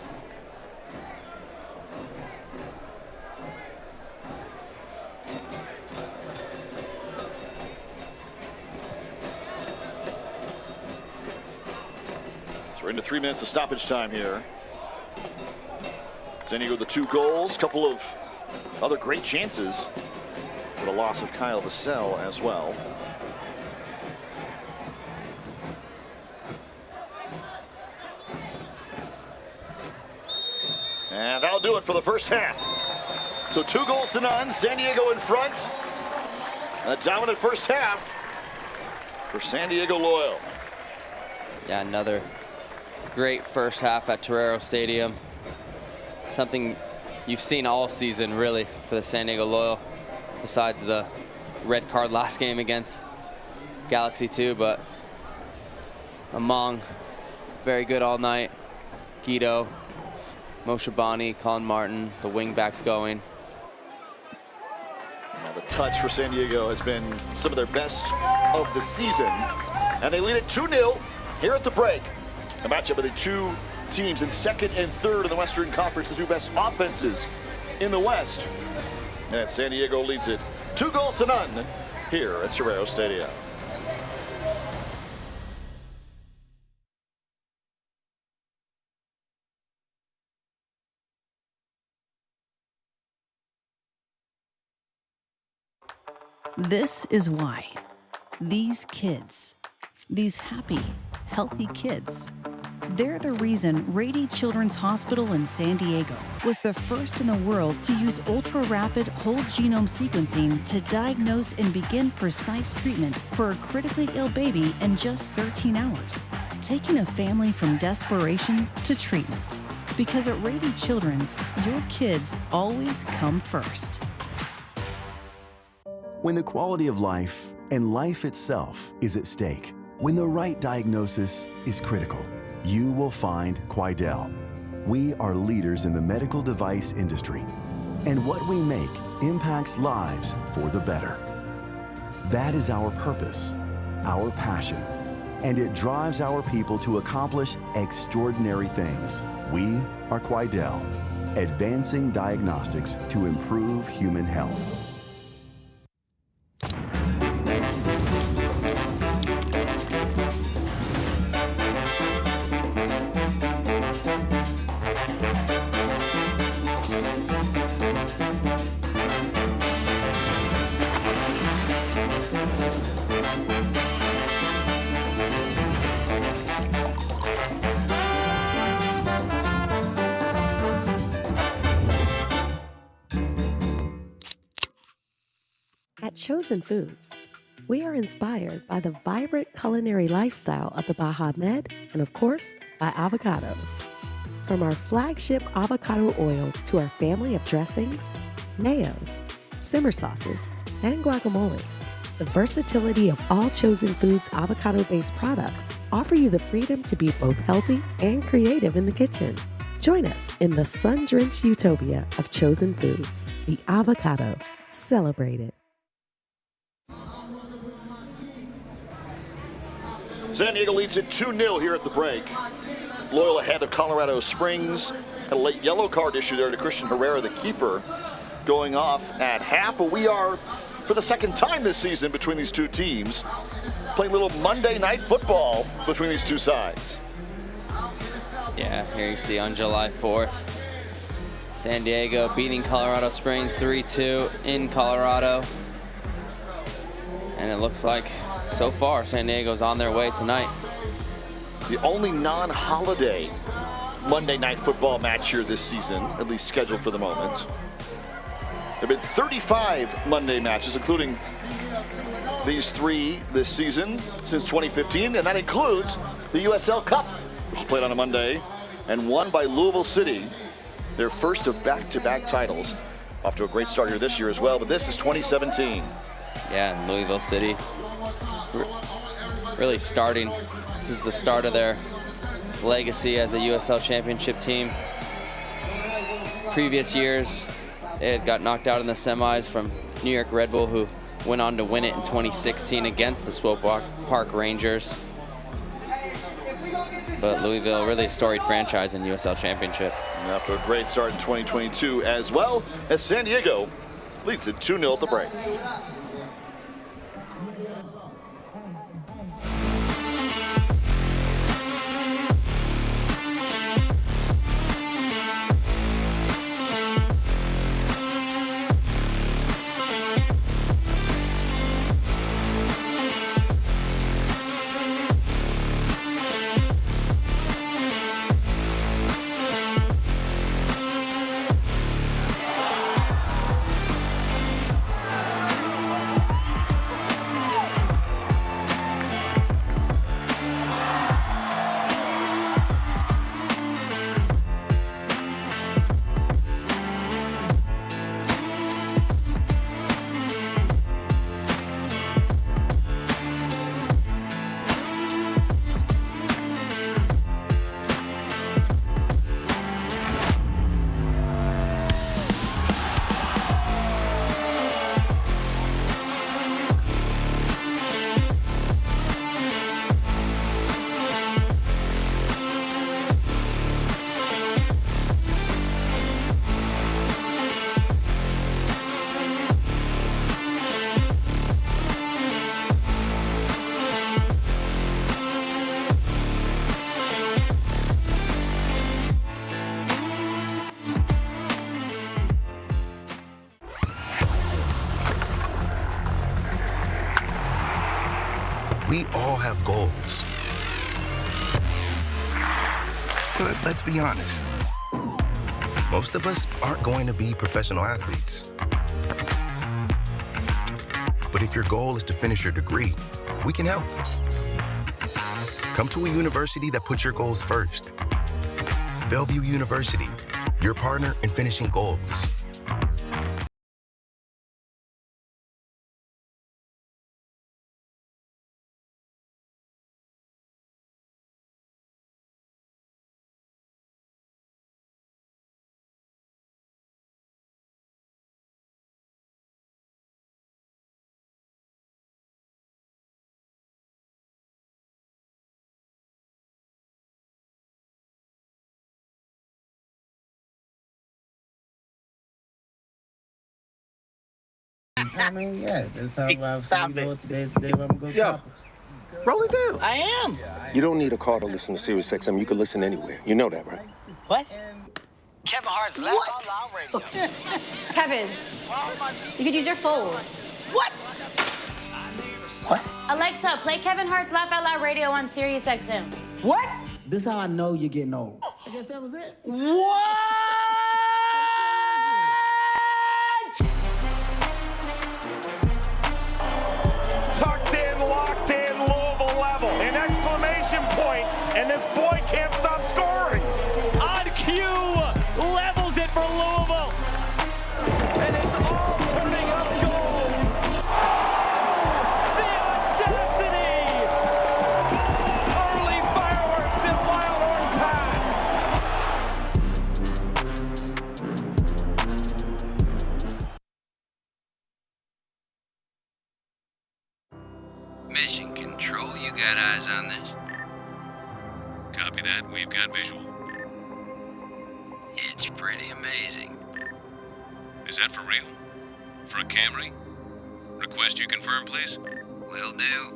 We're into 3 minutes of stoppage time here. San Diego, the 2 goals, couple of other great chances for the loss of Kyle Vassell as well. And that'll do it for the first half. So 2-0. San Diego in front. A dominant first half for San Diego Loyal. Yeah, another great first half at Torero Stadium. Something you've seen all season, really, for the San Diego Loyal, besides the red card last game against Galaxy 2, but Among, very good all night. Guido, Moshe Bani, Colin Martin, the wingbacks going. Now the touch for San Diego has been some of their best of the season. And they lead it 2-0 here at the break. A matchup of the two teams in second and third in the Western Conference, the two best offenses in the West. And San Diego leads it 2-0 here at Torero Stadium. This is why. These kids, these happy, healthy kids, they're the reason Rady Children's Hospital in San Diego was the first in the world to use ultra-rapid whole genome sequencing to diagnose and begin precise treatment for a critically ill baby in just 13 hours, taking a family from desperation to treatment. Because at Rady Children's, your kids always come first. When the quality of life and life itself is at stake, when the right diagnosis is critical, you will find Quidel. We are leaders in the medical device industry, and what we make impacts lives for the better. That is our purpose, our passion, and it drives our people to accomplish extraordinary things. We are Quidel, advancing diagnostics to improve human health. At Chosen Foods, we are inspired by the vibrant culinary lifestyle of the Baja Med and, of course, by avocados. From our flagship avocado oil to our family of dressings, mayos, simmer sauces, and guacamoles, the versatility of all Chosen Foods avocado-based products offer you the freedom to be both healthy and creative in the kitchen. Join us in the sun-drenched utopia of Chosen Foods, the avocado. Celebrate it. San Diego leads it 2-0 here at the break. Loyal ahead of Colorado Springs. A late yellow card issue there to Christian Herrera, the keeper, going off at half. But we are, for the second time this season between these two teams, playing a little Monday night football between these two sides. Yeah, here you see on July 4th, San Diego beating Colorado Springs 3-2 in Colorado. And it looks like, so far, San Diego's on their way tonight. The only non-holiday Monday night football match here this season, at least scheduled for the moment. There have been 35 Monday matches, including these three this season since 2015, and that includes the USL Cup, which was played on a Monday and won by Louisville City, their first of back-to-back titles. Off to a great start here this year as well, but this is 2017. Yeah, and Louisville City really starting. This is the start of their legacy as a USL Championship team. Previous years, they had got knocked out in the semis from New York Red Bull, who went on to win it in 2016 against the Swope Park Rangers. But Louisville, really a storied franchise in USL Championship. And after a great start in 2022 as well, as San Diego leads it 2-0 at the break. We all have goals. But let's be honest. Most of us aren't going to be professional athletes. But if your goal is to finish your degree, we can help. Come to a university that puts your goals first. Bellevue University, your partner in finishing goals. I mean, yeah, let's talk about today's the day where I'm going to go topics. Roll it down. I am. You don't need a car to listen to Sirius XM. You can listen anywhere. You know that, right? What? Kevin Hart's Laugh Out Loud Radio. Kevin, you could use your phone. What? What? Alexa, play Kevin Hart's Laugh Out Loud Radio on Sirius XM. What? This is how I know you're getting old. I guess that was it. What? Tucked in, locked in, Louisville level. An exclamation point, and this boy can't stop scoring. On cue, levels it for Louisville. And it's all turning up goals. The audacity. Early fireworks in Wild Horse Mission Control, you got eyes on this? Copy that. We've got visual. It's pretty amazing. Is that for real? For a Camry? Request you confirm, please? Will do.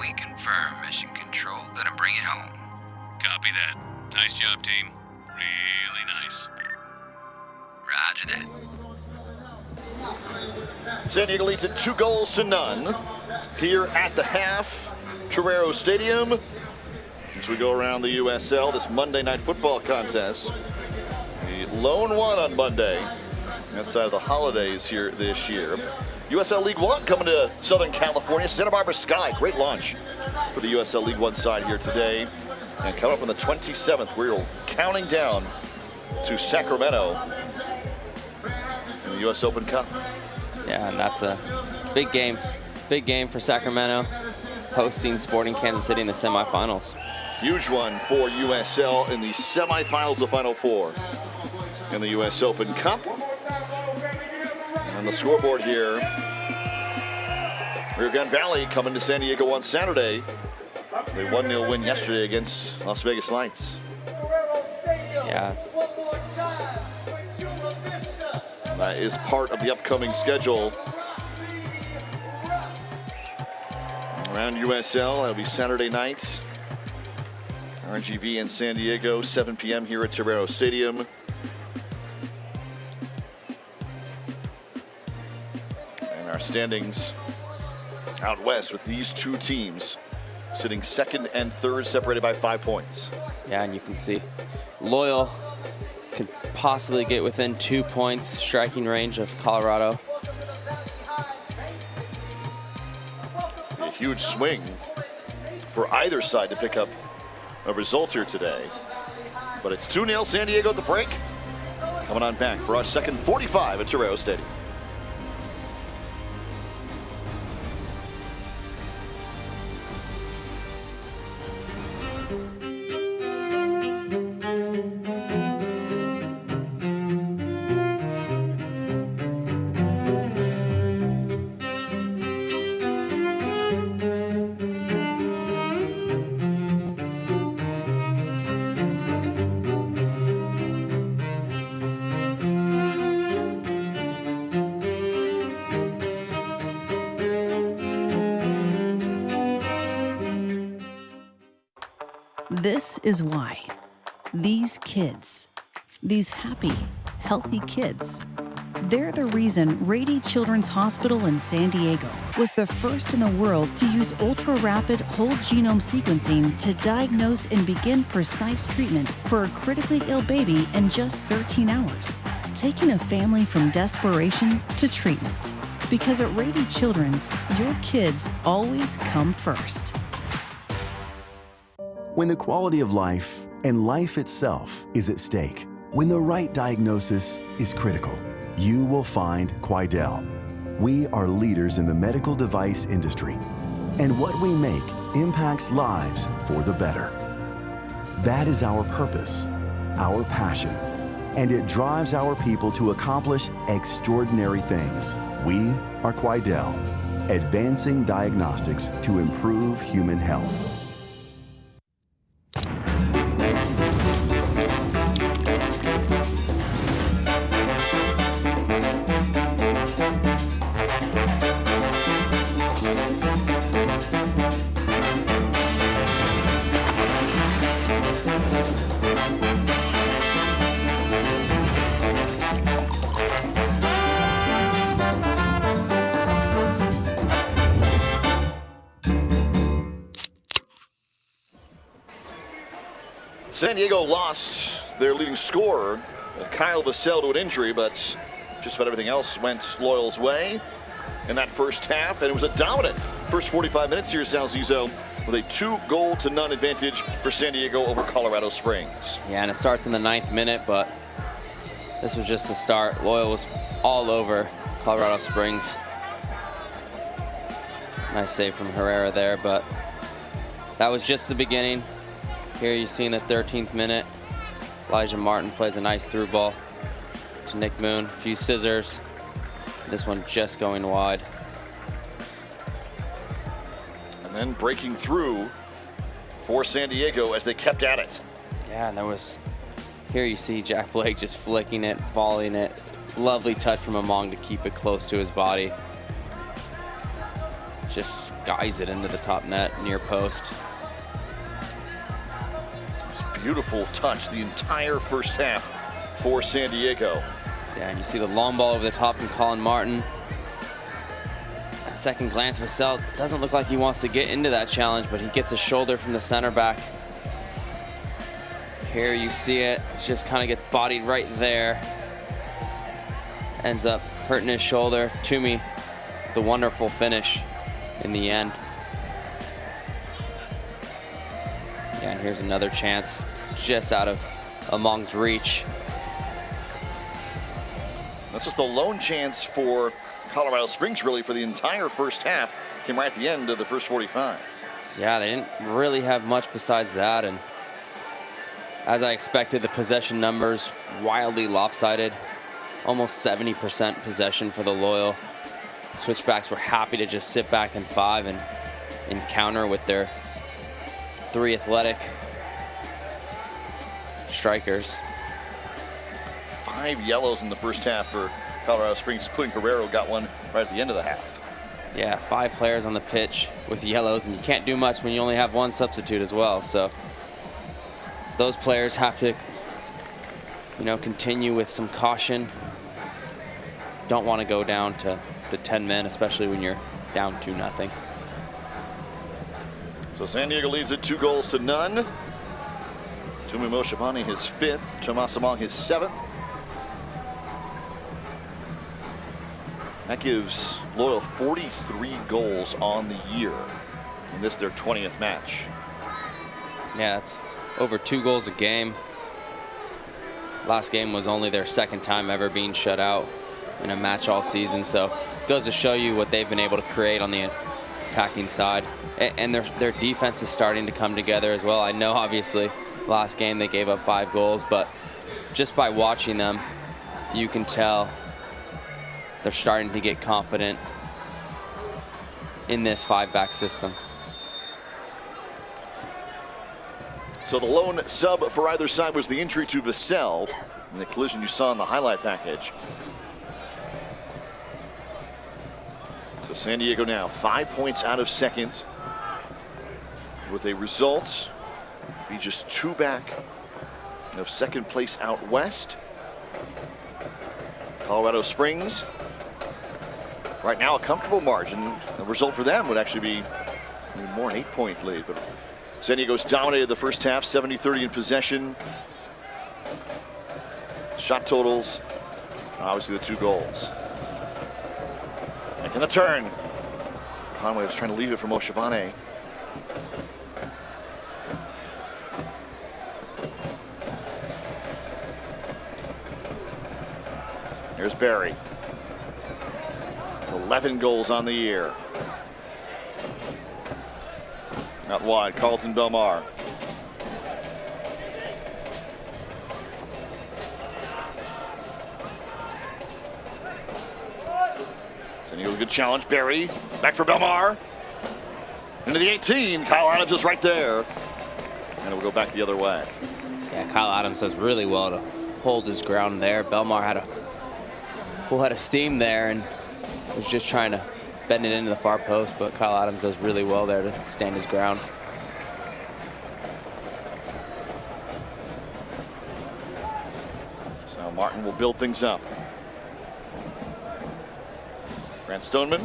We confirm, Mission Control. Gonna bring it home. Copy that. Nice job, team. Really nice. Roger that. San Diego leads it 2-0 here at the half, Torero Stadium. As we go around the USL, this Monday Night Football contest. The lone one on Monday, outside of the holidays here this year. USL League One coming to Southern California, Santa Barbara Sky. Great launch for the USL League One side here today. And coming up on the 27th, we're counting down to Sacramento in the US Open Cup. Yeah, and that's a big game. Big game for Sacramento, hosting Sporting Kansas City in the semifinals. Huge one for USL in the semifinals, the Final Four in the US Open Cup. On the scoreboard here, Rio Grande Valley coming to San Diego on Saturday. They 1-0 win yesterday against Las Vegas Lights. Yeah. That is part of the upcoming schedule around USL. That'll be Saturday night. RGV in San Diego, 7 p.m. here at Torero Stadium. And our standings out west with these two teams sitting second and third, separated by 5 points. Yeah, and you can see Loyal could possibly get within 2 points striking range of Colorado. A huge swing for either side to pick up a result here today. But it's 2-0 San Diego at the break. Coming on back for our second 45 at Torero Stadium. This is why these kids, these happy, healthy kids, They're the reason Rady Children's Hospital in San Diego was the first in the world to use ultra-rapid whole genome sequencing to diagnose and begin precise treatment for a critically ill baby in just 13 hours, taking a family from desperation to treatment. Because at Rady Children's, your kids always come first. When the quality of life and life itself is at stake, when the right diagnosis is critical, you will find Quidel. We are leaders in the medical device industry, and what we make impacts lives for the better. That is our purpose, our passion, and it drives our people to accomplish extraordinary things. We are Quidel, advancing diagnostics to improve human health. San Diego lost their leading scorer, Kyle Vassell, to an injury, but just about everything else went Loyal's way in that first half, and it was a dominant first 45 minutes here, Sal Zizzo, with a 2-0-0 advantage for San Diego over Colorado Springs. Yeah, and it starts in the 9th minute, but this was just the start. Loyal was all over Colorado Springs. Nice save from Herrera there, but that was just the beginning. Here you see in the 13th minute, Elijah Martin plays a nice through ball to Nick Moon. A few scissors. This one just going wide. And then breaking through for San Diego as they kept at it. Yeah, and there was, here you see Jack Blake just flicking it, volleying it. Lovely touch from Among to keep it close to his body. Just skies it into the top net, near post. Beautiful touch the entire first half for San Diego. Yeah, and you see the long ball over the top from Colin Martin. At second glance, Vassell doesn't look like he wants to get into that challenge, but he gets a shoulder from the center back. Here you see it, just kind of gets bodied right there. Ends up hurting his shoulder. Toomey, the wonderful finish in the end. Yeah, and here's another chance just out of Among's reach. That's just the lone chance for Colorado Springs, really, for the entire first half. Came right at the end of the first 45. Yeah, they didn't really have much besides that, and as I expected, the possession numbers wildly lopsided. Almost 70% possession for the Loyal. Switchbacks were happy to just sit back in 5 and counter with their 3 athletic strikers. 5 yellows in the first half for Colorado Springs, including Guerrero got one right at the end of the half. Yeah, 5 players on the pitch with yellows, and you can't do much when you only have 1 substitute as well. So those players have to, you know, continue with some caution. Don't want to go down to the 10 men, especially when you're down 2-0. So San Diego leads it 2-0. Tumi Moshabani his 5th, Tomas Among his 7th. That gives Loyal 43 goals on the year. And this their 20th match. Yeah, that's over 2 goals a game. Last game was only their 2nd time ever being shut out in a match all season. So it goes to show you what they've been able to create on the attacking side. And their defense is starting to come together as well. I know, obviously, last game they gave up 5 goals, but just by watching them, you can tell they're starting to get confident in this 5-back system. So the lone sub for either side was the injury to Vassell in the collision you saw in the highlight package. So San Diego now 5 points out of second with a result. Be just 2 back of second place out west. Colorado Springs, right now a comfortable margin. The result for them would actually be more an 8-point lead. But San Diego's dominated the first half, 70-30 in possession. Shot totals, obviously the 2 goals. Making the turn. Conway was trying to leave it for Moshabane. Here's Barry. It's 11 goals on the year. Out wide, Carlton Belmar. San Diego's a good challenge. Barry, back for Belmar. Into the 18. Kyle Adams is right there. And it will go back the other way. Yeah, Kyle Adams does really well to hold his ground there. Belmar had a full head of steam there and was just trying to bend it into the far post, but Kyle Adams does really well there to stand his ground. So Martin will build things up. Grant Stoneman.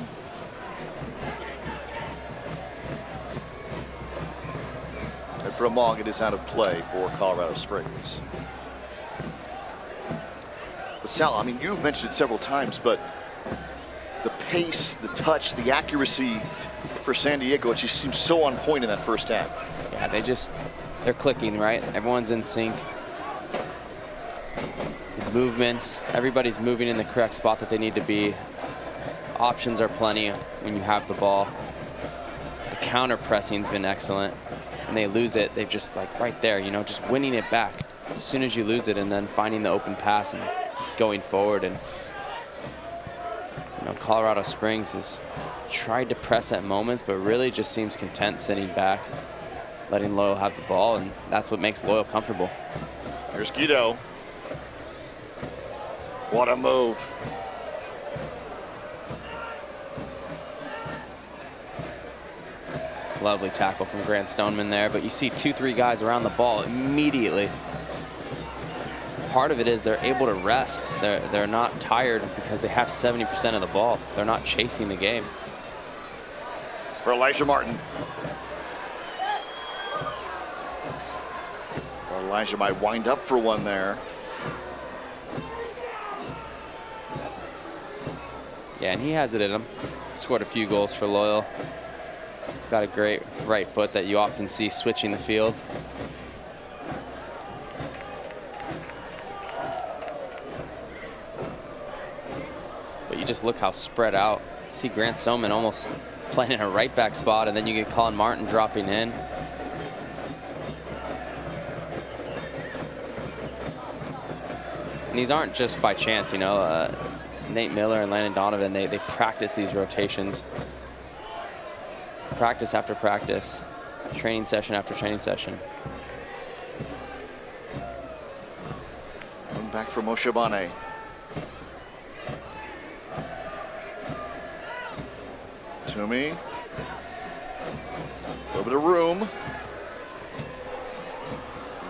And for a Mong, it is out of play for Colorado Springs. But Sal, I mean, you've mentioned it several times, but the pace, the touch, the accuracy for San Diego, it just seems so on point in that first half. Yeah, they're clicking, right? Everyone's in sync. The movements, everybody's moving in the correct spot that they need to be. Options are plenty when you have the ball. The counter pressing's been excellent. When they lose it, they've just like right there, you know, just winning it back as soon as you lose it and then finding the open pass and going forward. And you know, Colorado Springs has tried to press at moments, but really just seems content sitting back, letting Loyal have the ball, and that's what makes Loyal comfortable. Here's Guido. What a move. Lovely tackle from Grant Stoneman there, but you see 2-3 guys around the ball immediately. Part of it is they're able to rest. They're not tired because they have 70% of the ball. They're not chasing the game. For Elijah Martin. Well, Elijah might wind up for one there. Yeah, and he has it in him. Scored a few goals for Loyal. He's got a great right foot that you often see switching the field. But you just look how spread out. You see Grant Stoneman almost playing in a right back spot, and then you get Colin Martin dropping in. And these aren't just by chance, you know. Nate Miller and Landon Donovan, they practice these rotations. Practice after practice, training session after training session. One back for Moshabane. Toomey. A little bit of room.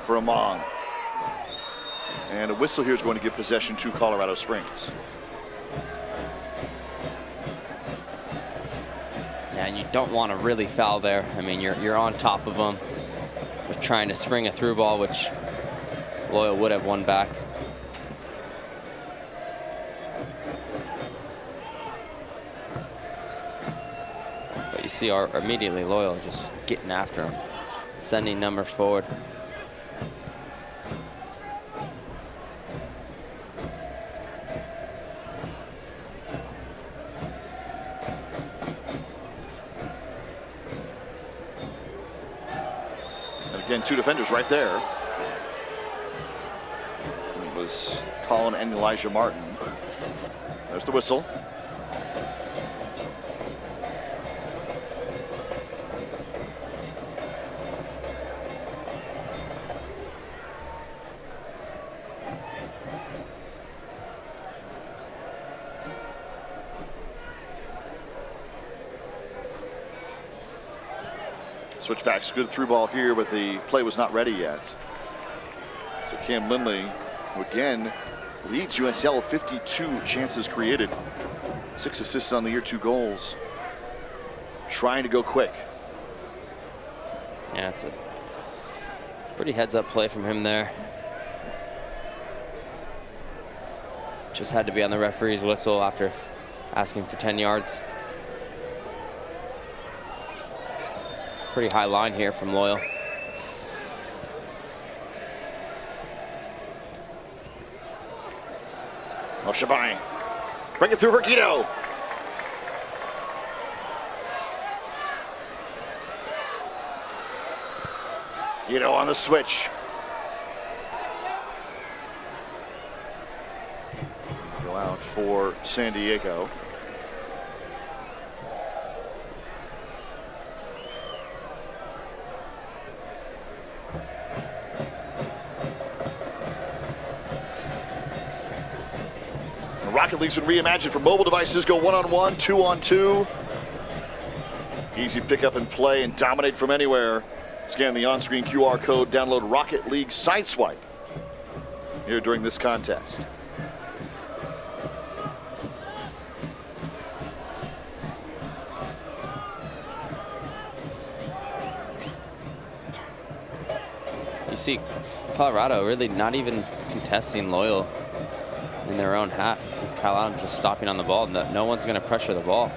For Among. And a whistle here is going to give possession to Colorado Springs. And you don't want to really foul there. I mean, you're on top of them. They're trying to spring a through ball, which Loyal would have won back. But you see immediately Loyal just getting after him, sending numbers forward. Again, 2 defenders right there. It was Colin and Elijah Martin. There's the whistle. Switchbacks, good through ball here, but the play was not ready yet. So Cam Lindley, who again leads USL 52 chances created. 6 assists on the year, 2 goals. Trying to go quick. Yeah, it's a pretty heads-up play from him there. Just had to be on the referee's whistle after asking for 10 yards. Pretty high line here from Loyal. Shabani. Bring it through for Guido. Guido on the switch. Go out for San Diego. Rocket League's been reimagined for mobile devices. Go 1-on-1, 2-on-2. Easy pick up and play and dominate from anywhere. Scan the on-screen QR code. Download Rocket League Sideswipe here during this contest. You see Colorado really not even contesting Loyal in their own half. You see Kyle Adams just stopping on the ball. No one's going to pressure the ball.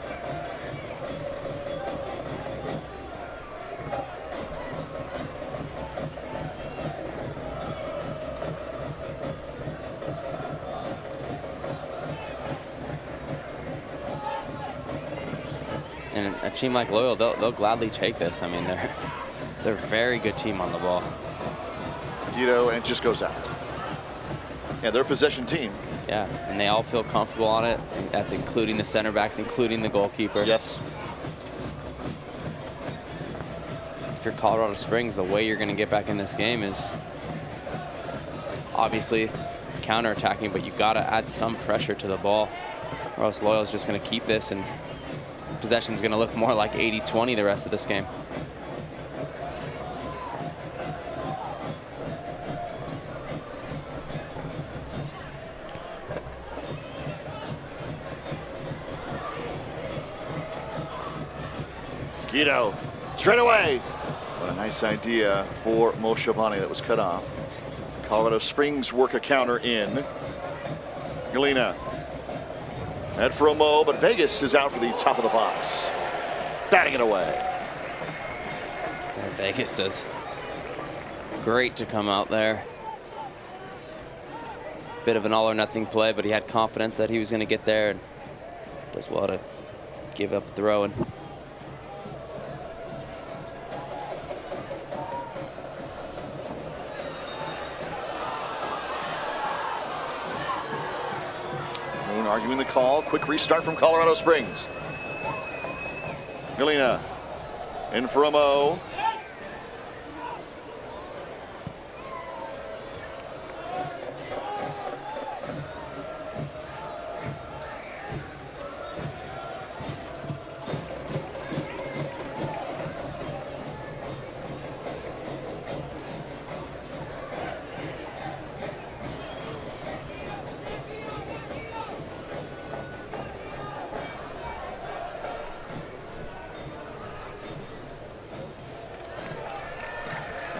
And a team like Loyal, they'll gladly take this. I mean, they're a very good team on the ball. You know, and it just goes out. Yeah, they're a possession team. Yeah, and they all feel comfortable on it. That's including the center backs, including the goalkeeper. Yes. If you're Colorado Springs, the way you're going to get back in this game is obviously counterattacking, but you got to add some pressure to the ball, or else Loyal's just going to keep this, and possession's going to look more like 80-20 the rest of this game. Guido, straight away. What a nice idea for Mo Shabani that was cut off. Colorado Springs work a counter in. Galena. Head for a Mo, but Vegas is out for the top of the box. Batting it away. Yeah, Vegas does great to come out there. Bit of an all or nothing play, but he had confidence that he was going to get there, and does well to give up the throw. And arguing the call. Quick restart from Colorado Springs. Galena in for a Mo.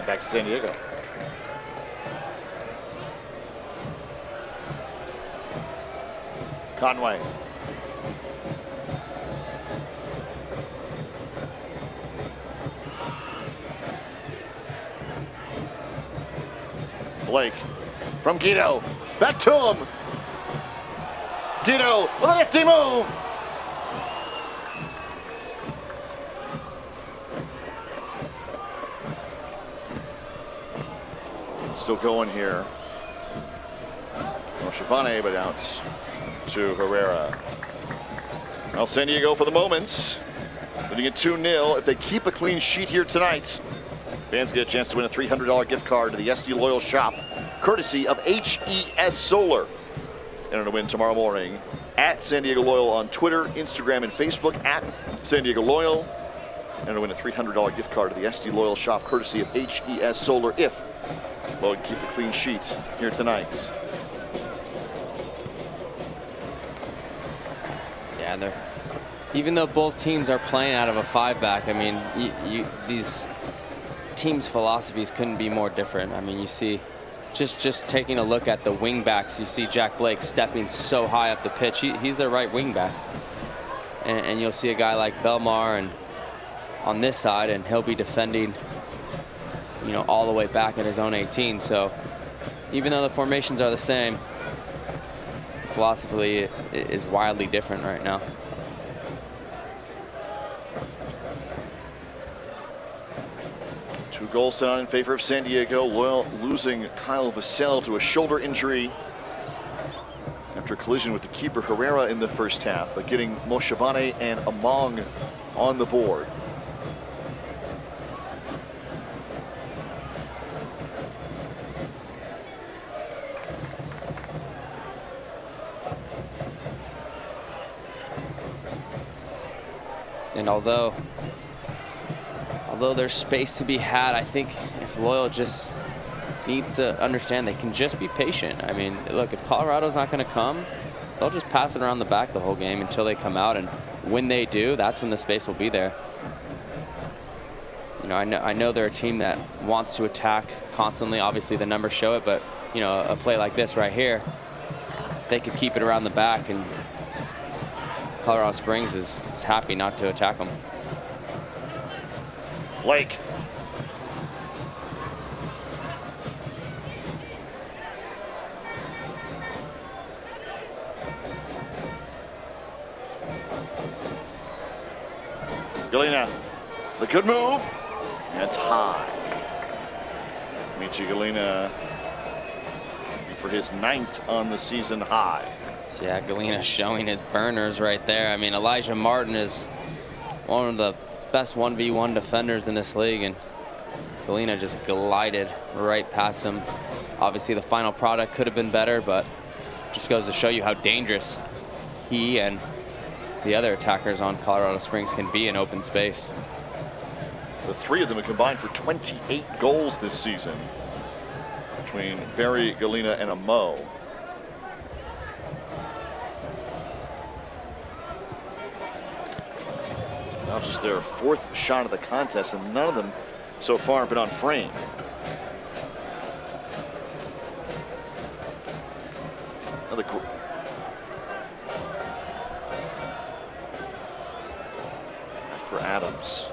Back to San Diego. Conway. Blake from Guido. Back to him. Guido with a nifty move. Still going here. Shabani, but out to Herrera. Well, San Diego for the moments, leading it 2-0. If they keep a clean sheet here tonight, fans get a chance to win a $300 gift card to the SD Loyal shop, courtesy of HES Solar. And to win tomorrow morning at San Diego Loyal on Twitter, Instagram, and Facebook at San Diego Loyal. And to win a $300 gift card to the SD Loyal shop, courtesy of HES Solar, if Loyal keep a clean sheet here tonight. and even though both teams are playing out of a 5-back, I mean, these teams' philosophies couldn't be more different. I mean, you see, just taking a look at the wing backs, you see Jack Blake stepping so high up the pitch. He's their right wing back. And you'll see a guy like Belmar and on this side, and he'll be defending, you know, all the way back at his own 18. So even though the formations are the same, the philosophy is wildly different right now. Two goals down in favor of San Diego. Loyal losing Kyle Vassell to a shoulder injury after a collision with the keeper Herrera in the first half, but getting Moshavane and Among on the board. And although there's space to be had, I think if Loyal just needs to understand they can just be patient. I mean, look, if Colorado's not going to come, they'll just pass it around the back the whole game until they come out. And when they do, that's when the space will be there. You know, I know they're a team that wants to attack constantly. Obviously, the numbers show it, but, you know, a play like this right here, they could keep it around the back, and Colorado Springs is happy not to attack them. Blake. Galena, the good move, and it's high. Michi Galena for his 9th on the season high. So yeah, Galena showing his burners right there. I mean, Elijah Martin is one of the best 1v1 defenders in this league, and Galena just glided right past him. Obviously, the final product could have been better, but just goes to show you how dangerous he and the other attackers on Colorado Springs can be in open space. The three of them have combined for 28 goals this season between Barry, Galena, and Amo. That was just their 4th shot of the contest, and none of them so far have been on frame. Another back for Adams.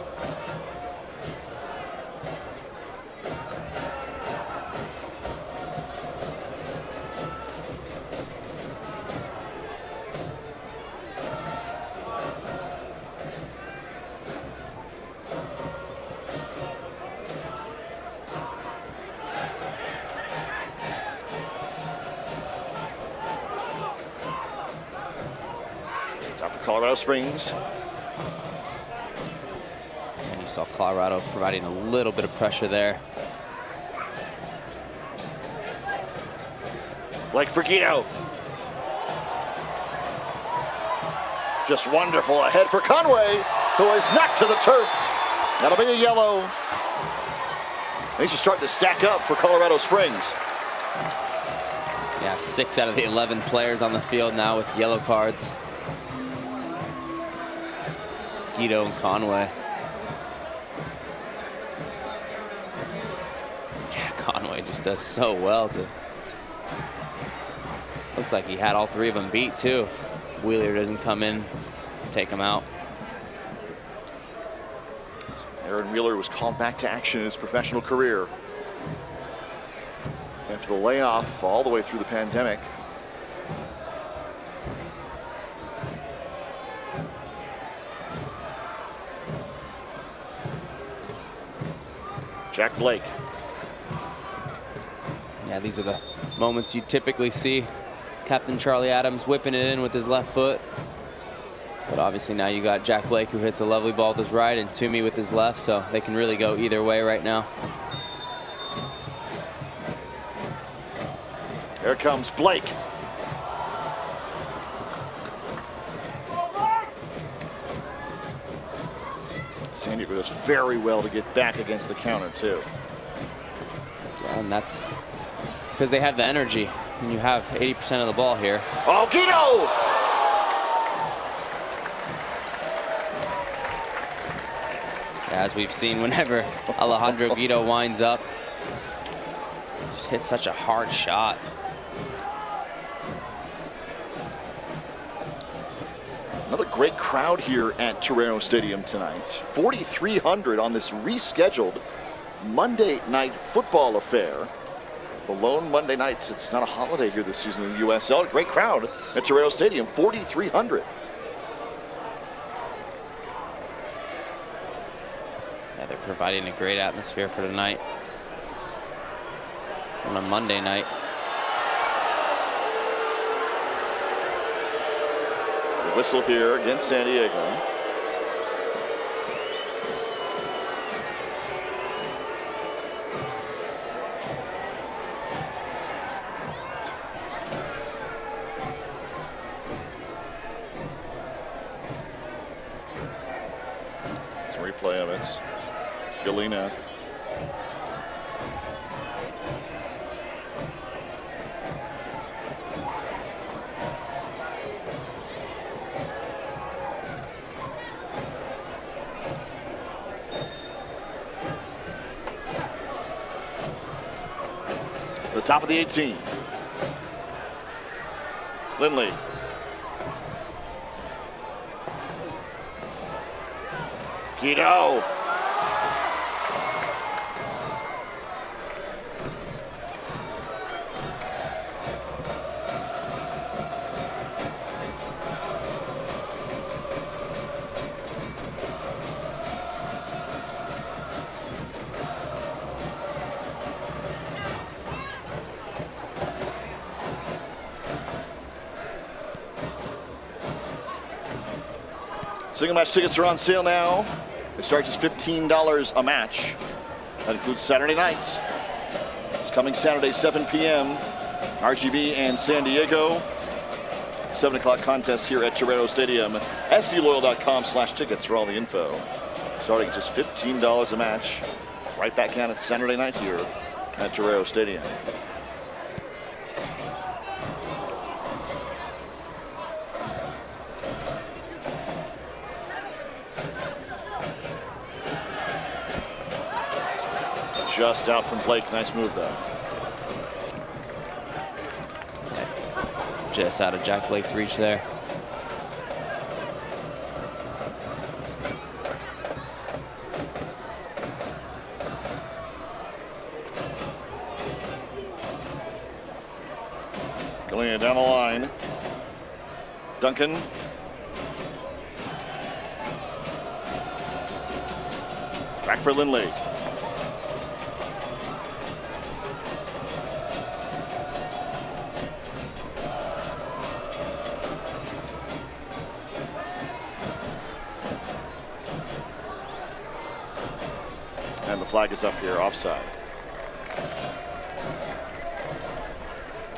Colorado Springs. And you saw Colorado providing a little bit of pressure there. Like Fergito. Just wonderful ahead for Conway, who is knocked to the turf. That'll be a yellow. These are starting to stack up for Colorado Springs. Yeah, 6 out of the 11 players on the field now with yellow cards. Guido and Conway. Yeah, Conway just does so well to. Looks like he had all 3 of them beat too. If Wheeler doesn't come in, take him out. Aaron Wheeler was called back to action in his professional career after the layoff all the way through the pandemic. Jack Blake. Yeah, these are the moments you typically see Captain Charlie Adams whipping it in with his left foot. But obviously now you got Jack Blake, who hits a lovely ball with his right, and Toomey with his left, so they can really go either way right now. Here comes Blake. San Diego does very well to get back against the counter too. Yeah, and that's because they have the energy, and you have 80% of the ball here. Oh, Guido! As we've seen, whenever Alejandro Guido winds up, just hits such a hard shot. Another great crowd here at Torero Stadium tonight. 4,300 on this rescheduled Monday night football affair. The lone Monday night, it's not a holiday here this season in the USL. Great crowd at Torero Stadium, 4,300. Yeah, they're providing a great atmosphere for tonight on a Monday night. The whistle here against San Diego. It's a replay of it. Galena. The top of the 18. Lindley. Guido. Single match tickets are on sale now. They start just $15 a match. That includes Saturday nights. It's coming Saturday, 7 p.m. RGB and San Diego. 7 o'clock contest here at Torero Stadium. SDLoyal.com/tickets for all the info. Starting at just $15 a match. Right back at it Saturday night here at Torero Stadium. Just out from Blake. Nice move, though. Just out of Jack Blake's reach there. Going down the line. Duncan. Back for Lindley. And the flag is up here, offside.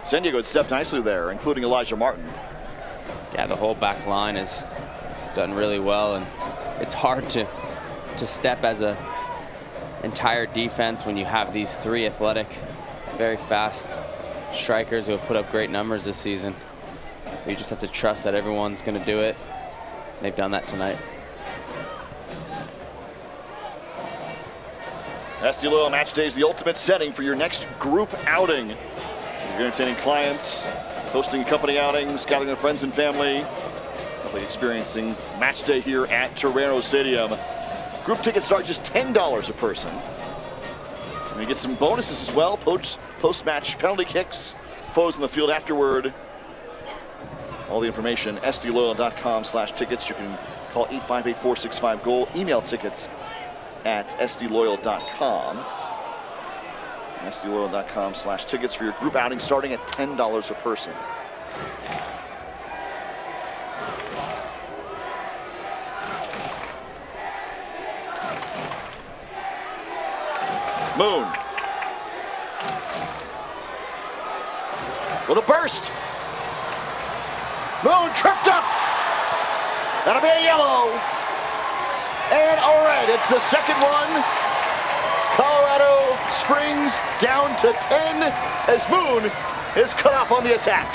San Diego had stepped nicely there, including Elijah Martin. Yeah, the whole back line has done really well, and it's hard to step as a entire defense when you have these three athletic, very fast strikers who have put up great numbers this season. You just have to trust that everyone's going to do it. They've done that tonight. SD Loyal Match Day is the ultimate setting for your next group outing. You're entertaining clients, hosting company outings, gathering with friends and family. Definitely experiencing Match Day here at Torero Stadium. Group tickets start just $10 a person. And you get some bonuses as well. Post-match penalty kicks, photos in the field afterward. All the information, SDLoyal.com/tickets. You can call 858-465-GOAL. Email tickets at SDLoyal.com. SDLoyal.com/tickets for your group outing starting at $10 a person. Moon. With a burst. Moon tripped up. That'll be a yellow. And all right, it's the second one. Colorado Springs down to 10 as Moon is cut off on the attack.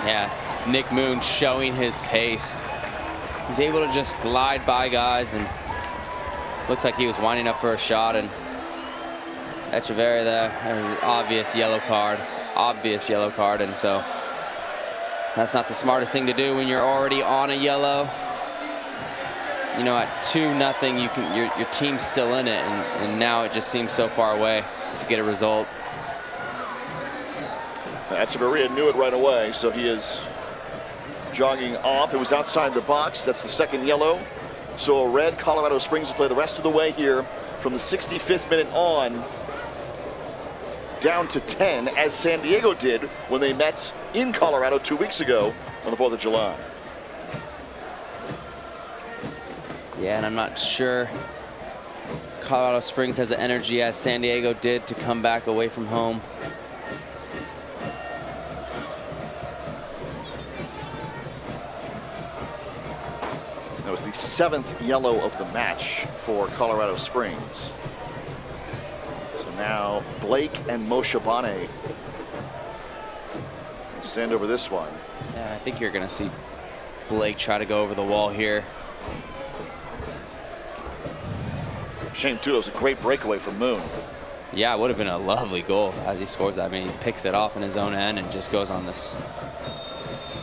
Yeah, Nick Moon showing his pace. he's able to just glide by guys, and looks like he was winding up for a shot, and Echeverria there, obvious yellow card, and so that's not the smartest thing to do when you're already on a yellow. You know, at 2-0, your team's still in it, and now it just seems so far away to get a result. Echeverria knew it right away, so he is jogging off. It was outside the box. That's the second yellow. So a red. Colorado Springs will play the rest of the way here from the 65th minute on, down to 10, as San Diego did when they met in Colorado 2 weeks ago on the 4th of July. Yeah, and I'm not sure Colorado Springs has the energy as San Diego did to come back away from home. That was the 7th yellow of the match for Colorado Springs. So now Blake and Moshe Bane stand over this one. Yeah, I think you're gonna see Blake try to go over the wall here. Shame too, it was a great breakaway from Moon. Yeah, it would have been a lovely goal as he scores that. I mean, he picks it off in his own end and just goes on this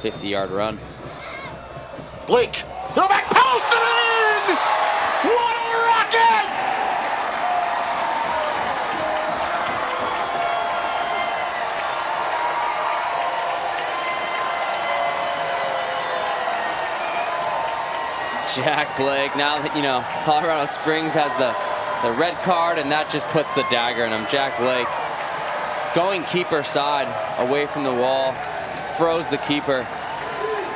50-yard run. Blake, the back post and in! What a rocket! Jack Blake, now that, you know, Colorado Springs has the red card, and that just puts the dagger in him. Jack Blake going keeper side away from the wall, froze the keeper,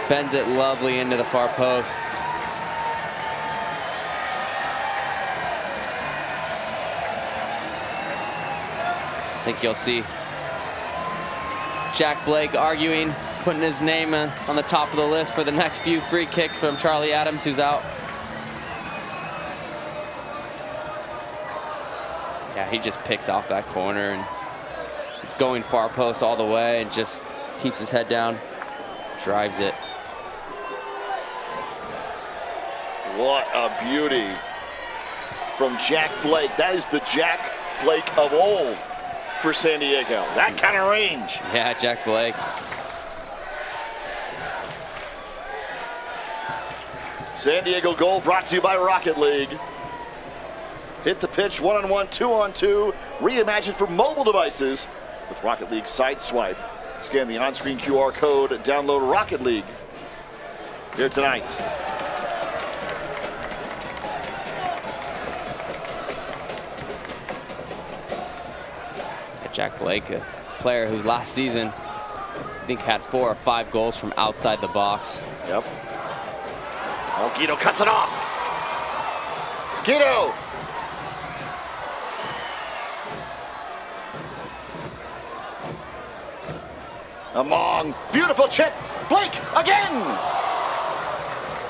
bends it lovely into the far post. I think you'll see Jack Blake arguing, putting his name on the top of the list for the next few free kicks from Charlie Adams, who's out. Yeah, he just picks off that corner, and he's going far post all the way and just keeps his head down, drives it. What a beauty from Jack Blake. That is the Jack Blake of old for San Diego. That kind of range. Yeah, Jack Blake. San Diego goal brought to you by Rocket League. Hit the pitch, 1-on-1, 2-on-2, reimagined for mobile devices with Rocket League Side Swipe. Scan the on-screen QR code, download Rocket League. Here tonight. Jack Blake, a player who last season, I think, had 4 or 5 goals from outside the box. Yep. Oh, Guido cuts it off. Guido. Among, beautiful chip. Blake again.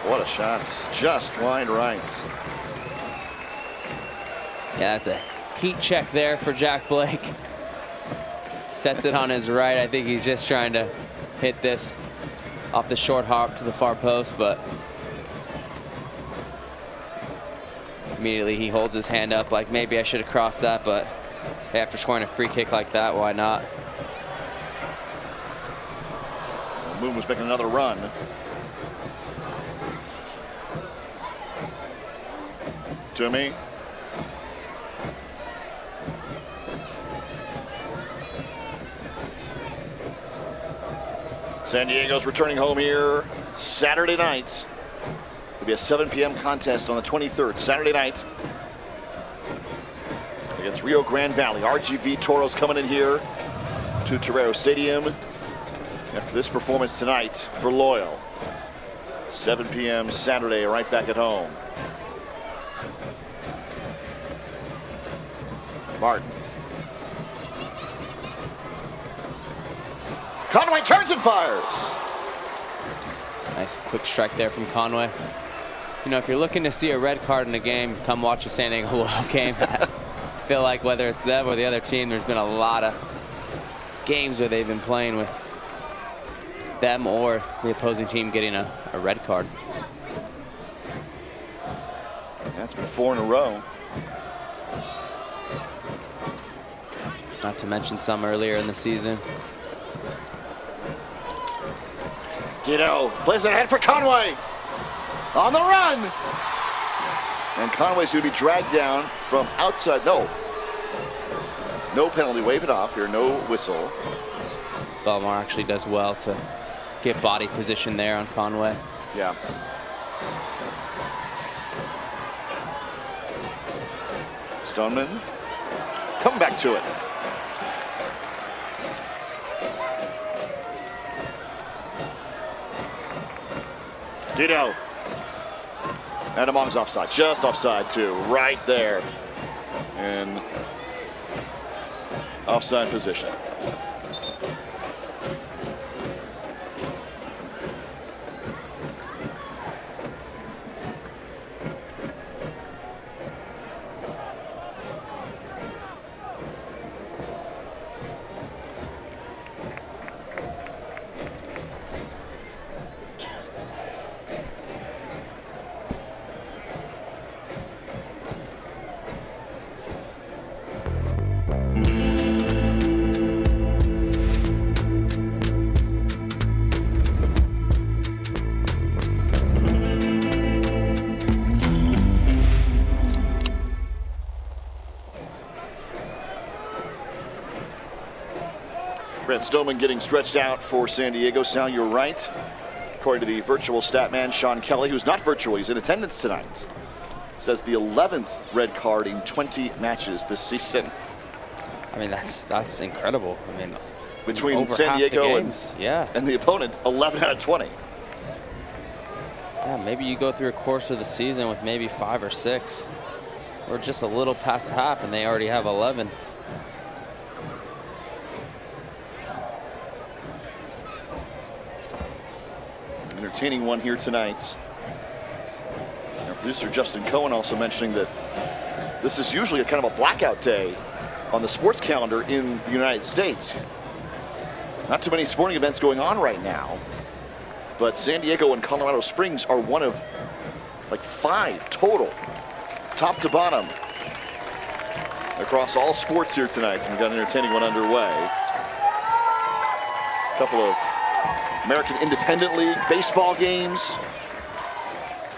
What a shot, just wide right. Yeah, that's a heat check there for Jack Blake. Sets it on his right. I think he's just trying to hit this off the short hop to the far post, but immediately he holds his hand up like, maybe I should have crossed that, but after scoring a free kick like that, why not? Moon was making another run. To me. San Diego's returning home here Saturday night. It'll be a 7 p.m. contest on the 23rd, Saturday night, against Rio Grande Valley. RGV Toros coming in here to Torero Stadium after this performance tonight for Loyal. 7 p.m. Saturday, right back at home. Martin. Conway turns and fires. Nice quick strike there from Conway. You know, if you're looking to see a red card in a game, come watch a San Diego Loyal game. I feel like whether it's them or the other team, there's been a lot of games where they've been playing with them or the opposing team getting a red card. That's been 4 in a row. Not to mention some earlier in the season. Guido plays it ahead for Conway. On the run. And Conway's going to be dragged down from outside. No penalty. Wave it off here. No whistle. Belmar actually does well to get body position there on Conway. Yeah. Stoneman coming back to it. Guido. And Among's offside. Just offside, too. Right there. In offside position. Brent Stoneman getting stretched out for San Diego. Sal, you're right. According to the virtual stat man, Sean Kelly, who's not virtual, he's in attendance tonight, says the 11th red card in 20 matches this season. I mean, that's incredible. I mean, between San Diego and the opponent, 11 out of 20. Yeah, maybe you go through a course of the season with maybe 5 or 6. Or just a little past half, and they already have 11. Entertaining one here tonight. Our producer Justin Cohen also mentioning that this is usually a kind of a blackout day on the sports calendar in the United States. Not too many sporting events going on right now, but San Diego and Colorado Springs are one of like 5 total, top to bottom, across all sports here tonight. And we've got an entertaining one underway. A couple of American Independent League baseball games,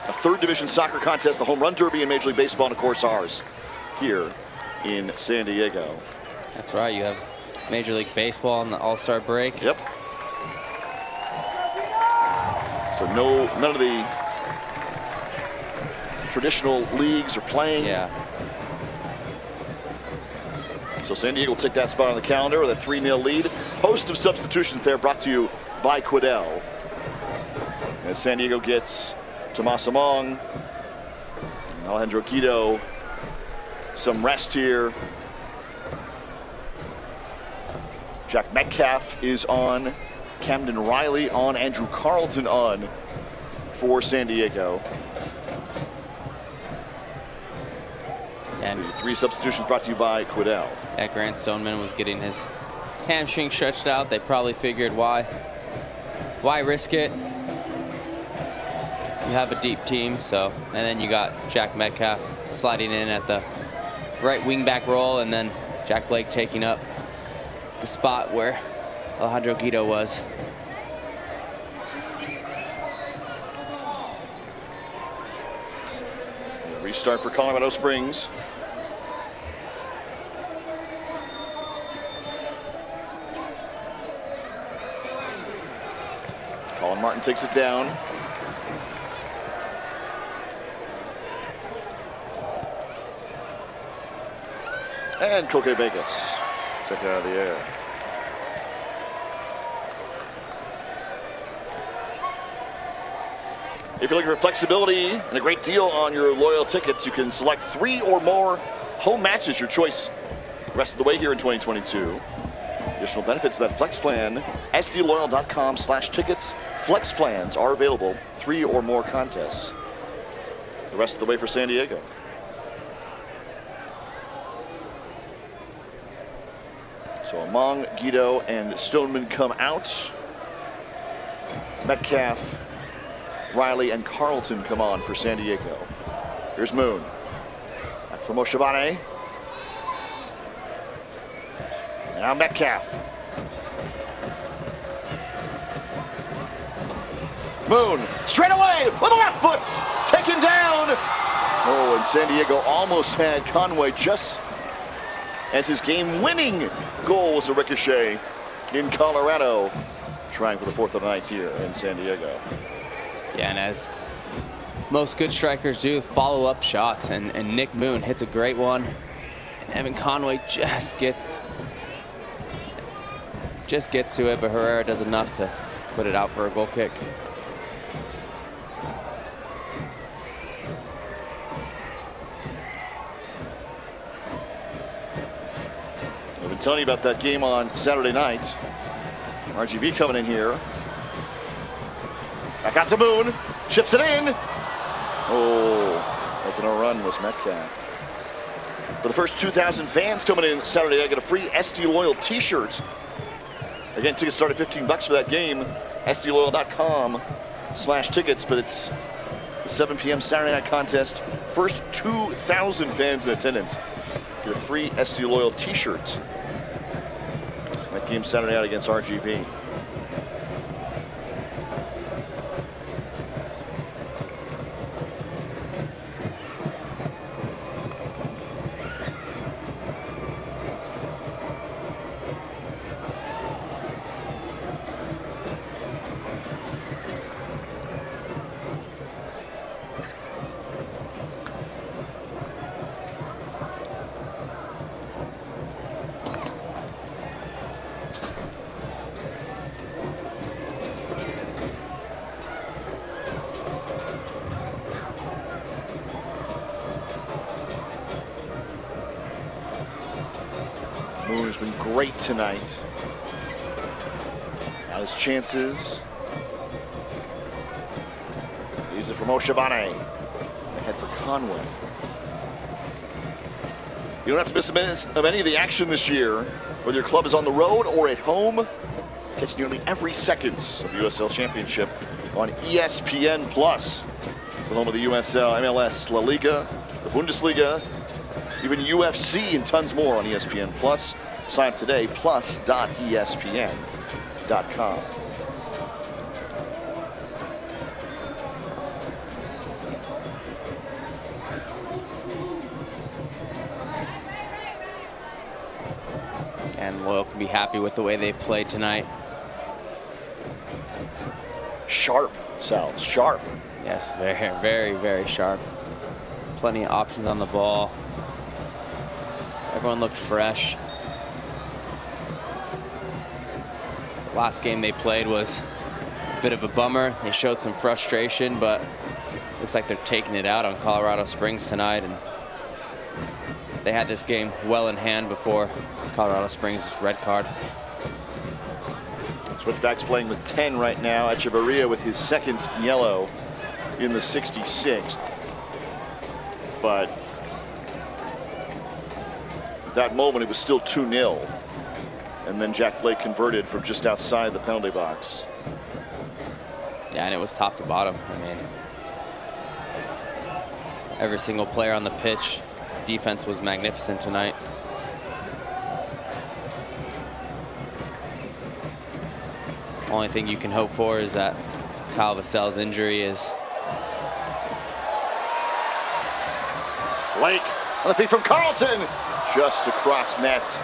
a 3rd division soccer contest, the Home Run Derby in Major League Baseball, and of course ours here in San Diego. That's right, you have Major League Baseball on the All-Star break. Yep. So none of the traditional leagues are playing. Yeah. So San Diego will take that spot on the calendar with a 3-0 lead. Host of substitutions there brought to you by Quidel. As San Diego gets Tomas Among, Alejandro Guido, some rest here. Jack Metcalf is on, Camden Riley on, Andrew Carlton on for San Diego. And the 3 substitutions brought to you by Quidel. Yeah, Grant Stoneman was getting his hamstring stretched out. They probably figured why risk it? You have a deep team, so, and then you got Jack Metcalf sliding in at the right wing back role, and then Jack Blake taking up the spot where Alejandro Guido was. Restart for Colorado Springs. Colin Martin takes it down. And Koke Vegas took it out of the air. If you're looking for flexibility and a great deal on your loyal tickets, you can select 3 or more home matches, your choice, the rest of the way here in 2022. Additional benefits of that flex plan, sdloyal.com/tickets. Flex plans are available, 3 or more contests. The rest of the way for San Diego. So Among, Guido, and Stoneman come out. Metcalf, Riley, and Carlton come on for San Diego. Here's Moon. from Oshabane. Now Metcalf. Moon, straight away with the left foot, taken down. Oh, and San Diego almost had Conway just as his game-winning goal was a ricochet in Colorado, trying for the 4th of the night here in San Diego. Yeah, and as most good strikers do, follow-up shots, and Nick Moon hits a great one, and Evan Conway just gets to it, but Herrera does enough to put it out for a goal kick. I've been telling you about that game on Saturday night. RGV coming in here. Back out to Moon. Chips it in. Oh, making a run was Metcalf. For the first 2,000 fans coming in Saturday, I get a free SD Loyal t-shirt. Again, tickets start at $15 for that game. SDLoyal.com/tickets, but it's the 7 p.m. Saturday night contest. First 2,000 fans in attendance get a free SD Loyal t-shirt. That game Saturday night against RGV. Moon has been great tonight. Got his chances. Leaves it from Oshabane. Ahead for Conway. You don't have to miss a minute of any of the action this year, whether your club is on the road or at home. Catch nearly every second of the USL Championship on ESPN+. It's the home of the USL, MLS, La Liga, the Bundesliga, even UFC, and tons more on ESPN+. Sign up today, plus.espn.com. And Loyal can be happy with the way they've played tonight. Sharp, Sal, sharp. Yes, very, very, very sharp. Plenty of options on the ball. Everyone looked fresh. Last game they played was a bit of a bummer. They showed some frustration, but looks like they're taking it out on Colorado Springs tonight. And they had this game well in hand before Colorado Springs' red card. Switchbacks playing with 10 right now. Echeverria with his second yellow in the 66th. But at that moment, it was still 2-0. And then Jack Blake converted from just outside the penalty box. Yeah, and it was top to bottom. I mean, every single player on the pitch, defense was magnificent tonight. Only thing you can hope for is that Kyle Vassell's injury is... Blake on the feet from Carlton, just across net.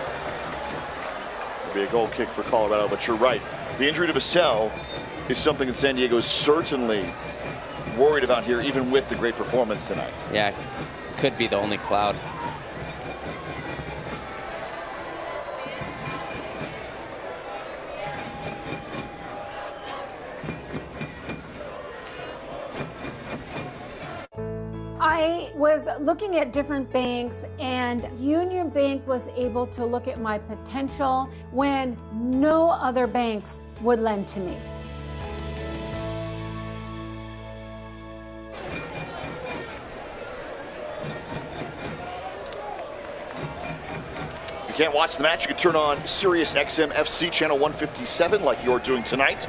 It'll be a goal kick for Colorado, but you're right. The injury to Vassell is something that San Diego is certainly worried about here, even with the great performance tonight. Yeah, could be the only cloud. I was looking at different banks, and Union Bank was able to look at my potential when no other banks would lend to me. If you can't watch the match, you can turn on Sirius XM FC channel 157 like you're doing tonight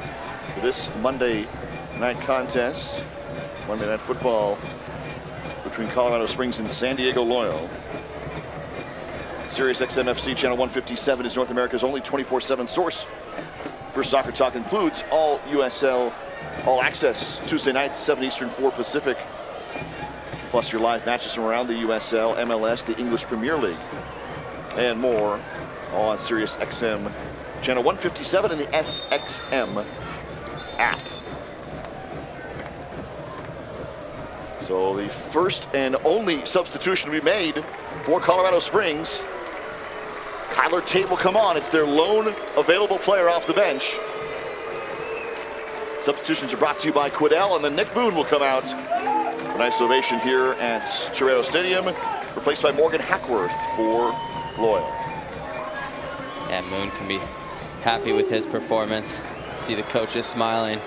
for this Monday night contest. Monday Night Football between between Colorado Springs and San Diego Loyal. Sirius XM FC channel 157 is North America's only 24/7 source for soccer talk. Includes all USL All Access Tuesday nights, 7 Eastern, 4 Pacific. Plus your live matches from around the USL, MLS, the English Premier League, and more. All on Sirius XM channel 157 and the SXM app. So the first and only substitution to be made for Colorado Springs. Kyler Tate will come on. It's their lone available player off the bench. Substitutions are brought to you by Quidel, and then Nick Boone will come out. A nice ovation here at Torero Stadium, replaced by Morgan Hackworth for Loyal. Yeah, Moon can be happy with his performance. See the coaches smiling.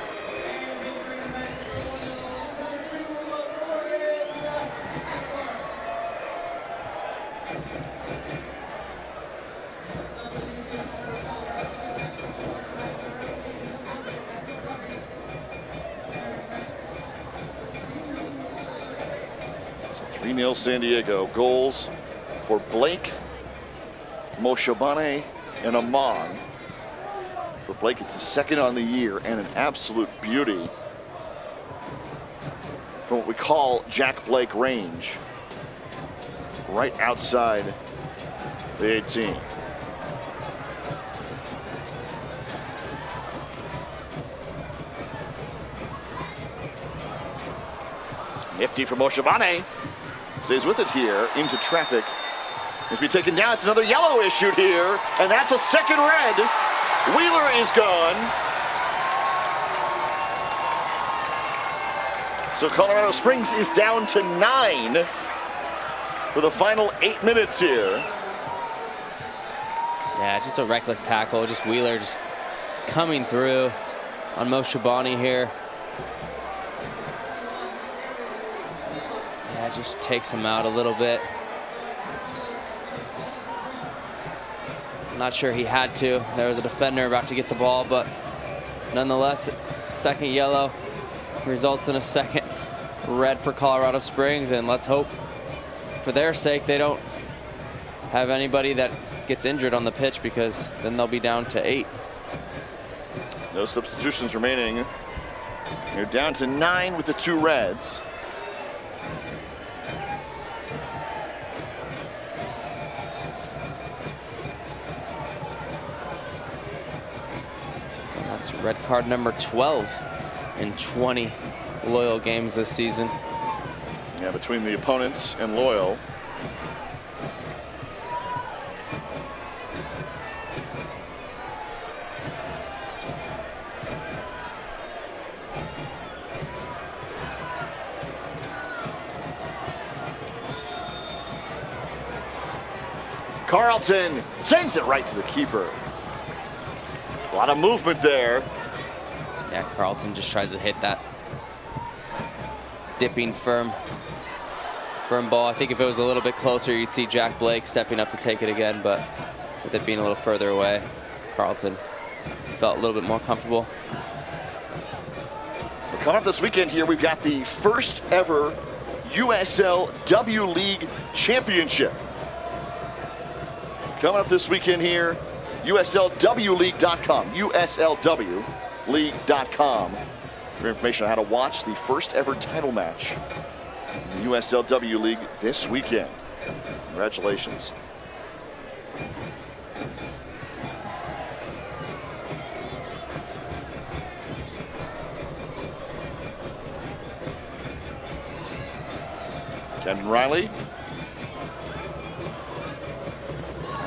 So 3-0 San Diego. Goals for Blake, Moshabane, and Amon. For Blake, it's his second on the year and an absolute beauty from what we call Jack Blake range. Right outside the 18. Nifty from Moshabane. Stays with it here into traffic. It's been taken down. It's another yellow issued here, and that's a second red. Wheeler is gone. So Colorado Springs is down to 9 for the final 8 minutes here. Yeah, just a reckless tackle. Just Wheeler just coming through on Moshabane here. Yeah, just takes him out a little bit. Not sure he had to. There was a defender about to get the ball, but nonetheless, second yellow results in a second red for Colorado Springs, and let's hope for their sake they don't have anybody that gets injured on the pitch, because then they'll be down to 8. No substitutions remaining. You're down to 9 with the 2 reds. That's red card number 12 in 20 Loyal games this season. Yeah, between the opponents and Loyal. Carlton sends it right to the keeper. A lot of movement there. Yeah, Carlton just tries to hit that dipping firm ball. I think if it was a little bit closer, you'd see Jack Blake stepping up to take it again, but with it being a little further away, Carlton felt a little bit more comfortable. Coming up this weekend here, we've got the first ever USL W League Championship. Coming up this weekend here, USLWleague.com, USLWleague.com for information on how to watch the first ever title match in the USLW League this weekend. Congratulations. Camden Riley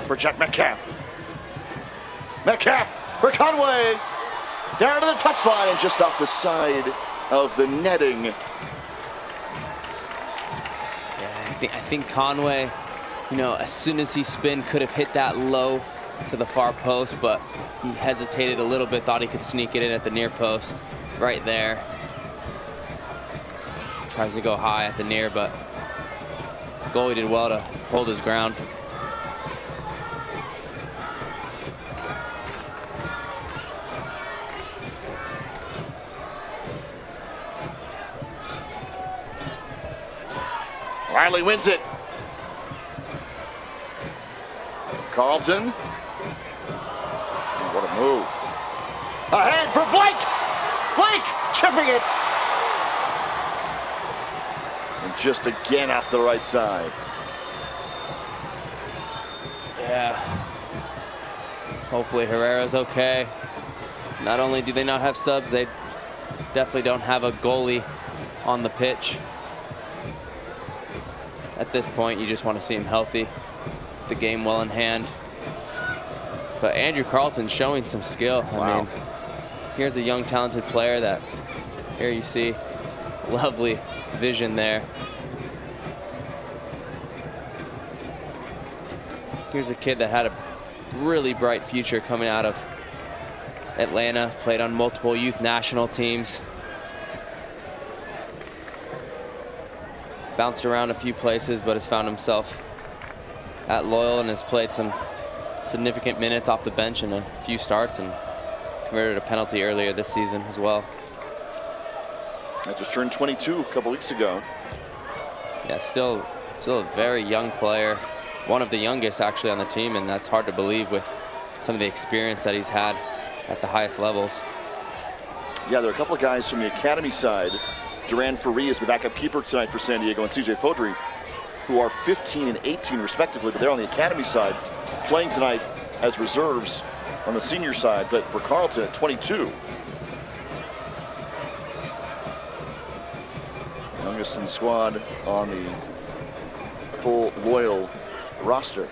for Jack Metcalf. Metcalf for Conway. Down to the touchline and just off the side of the netting. Yeah, I think Conway, you know, as soon as he spun, could have hit that low to the far post, but he hesitated a little bit, thought he could sneak it in at the near post. Right there. Tries to go high at the near, but goalie did well to hold his ground. Riley wins it. Carlton. What a move. Ahead for Blake. Blake chipping it. And just again off the right side. Yeah. Hopefully Herrera's okay. Not only do they not have subs, they definitely don't have a goalie on the pitch. At this point, you just want to see him healthy, the game well in hand. But Andrew Carlton showing some skill. Wow. I mean, here's a young, talented player that, here you see, lovely vision there. Here's a kid that had a really bright future coming out of Atlanta, played on multiple youth national teams. Bounced around a few places, but has found himself at Loyal and has played some significant minutes off the bench and a few starts and converted a penalty earlier this season as well. I just turned 22 a couple weeks ago. Yeah, still a very young player. One of the youngest actually on the team, and that's hard to believe with some of the experience that he's had at the highest levels. Yeah, there are a couple of guys from the academy side. Duran Ferree is the backup keeper tonight for San Diego, and CJ Fodry, who are 15 and 18 respectively, but they're on the academy side, playing tonight as reserves on the senior side, but for Carlton at 22. Youngest in the squad on the full Loyal roster.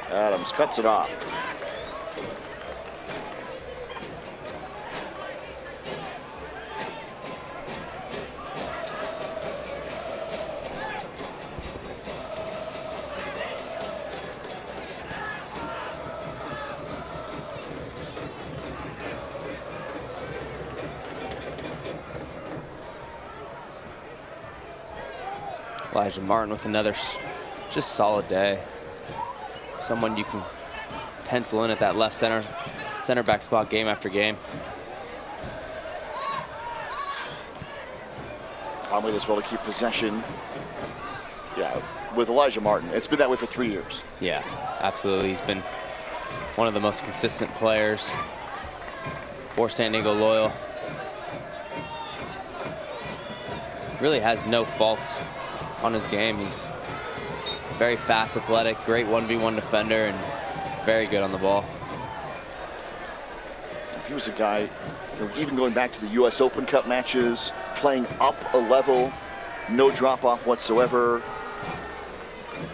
Adams cuts it off. Elijah Martin with another just solid day. Someone you can pencil in at that left center back spot game after game. Conley does well to keep possession. Yeah, with Elijah Martin, it's been that way for 3 years. Yeah, absolutely. He's been one of the most consistent players for San Diego Loyal. Really has no faults on his game. He's very fast, athletic, great 1v1 defender, and very good on the ball. He was a guy, even going back to the US Open Cup matches, playing up a level, no drop off whatsoever,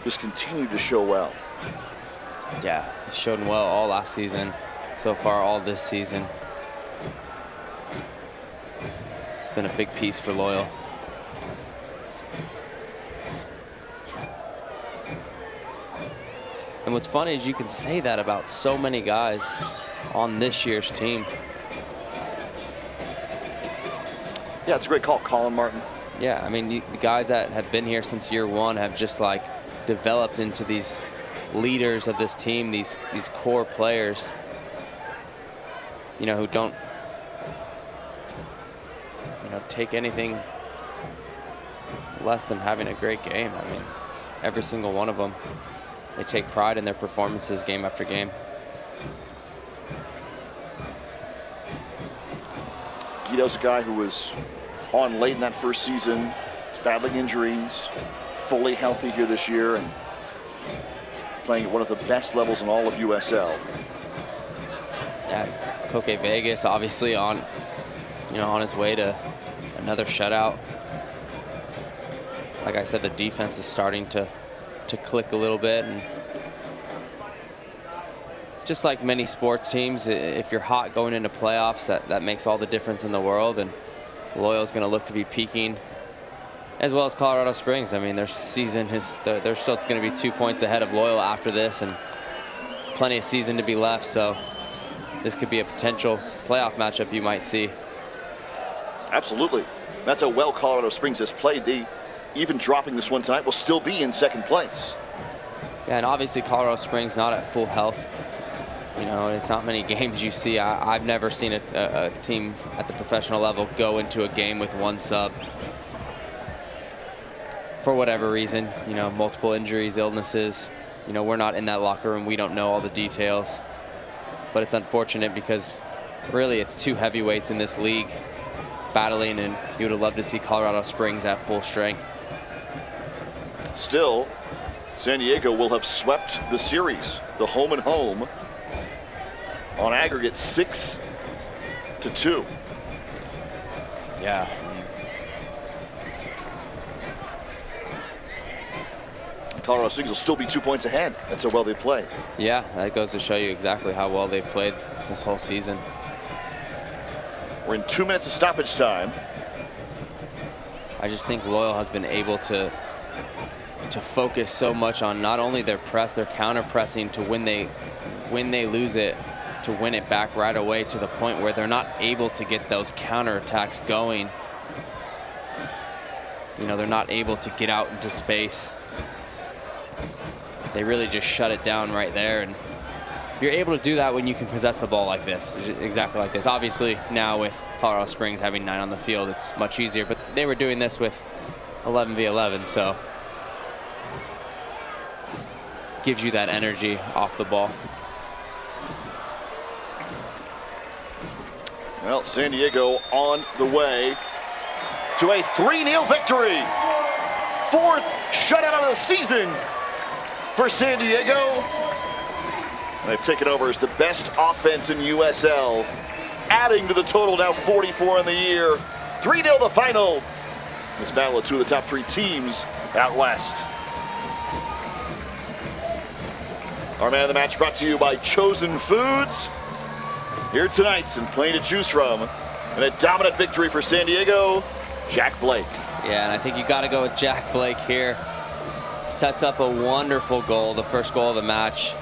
just continued to show well. Yeah, he's shown well all last season, so far all this season. It's been a big piece for Loyal. And what's funny is you can say that about so many guys on this year's team. Yeah, it's a great call, Colin Martin. Yeah, I mean, the guys that have been here since year one have just like developed into these leaders of this team, these core players, you know, who don't, you know, take anything less than having a great game. I mean, every single one of them. They take pride in their performances game after game. Guido's a guy who was on late in that first season, was battling injuries, fully healthy here this year, and playing at one of the best levels in all of USL. Yeah, Koke Vegas obviously on his way to another shutout. Like I said, the defense is starting to click a little bit, and just like many sports teams, if you're hot going into playoffs, that makes all the difference in the world, and Loyal's going to look to be peaking, as well as Colorado Springs. I mean, their season is, they're still going to be 2 points ahead of Loyal after this, and plenty of season to be left, so this could be a potential playoff matchup you might see. Absolutely. That's how well Colorado Springs has played. They, even dropping this one tonight, will still be in second place. Yeah, and obviously Colorado Springs not at full health You know, it's not many games you see. I've never seen a team at the professional level go into a game with one sub. For whatever reason, you know, multiple injuries, illnesses. You know, we're not in that locker room. We don't know all the details. But it's unfortunate because really it's two heavyweights in this league battling, and you would have loved to see Colorado Springs at full strength. Still, San Diego will have swept the series, the home and home, on aggregate 6-2. Yeah. Colorado Springs will still be 2 points ahead. That's how well they play. Yeah, that goes to show you exactly how well they've played this whole season. We're in 2 minutes of stoppage time. I just think Loyal has been able to focus so much on not only their press, their counter pressing to when they lose it, to win it back right away, to the point where they're not able to get those counter attacks going. You know, they're not able to get out into space. They really just shut it down right there, and you're able to do that when you can possess the ball like this, exactly like this. Obviously, now with Colorado Springs having 9 on the field, it's much easier, but they were doing this with 11v11, so gives you that energy off the ball. Well, San Diego on the way to a 3-0 victory. 4th shutout of the season for San Diego. They've taken over as the best offense in USL, adding to the total, now 44 in the year. 3-0 the final. This battle of 2 of the top 3 teams out west. Our man of the match brought to you by Chosen Foods. Here tonight and plenty to choose from. And a dominant victory for San Diego, Jack Blake. Yeah, and I think you got to go with Jack Blake here. Sets up a wonderful goal, the first goal of the match.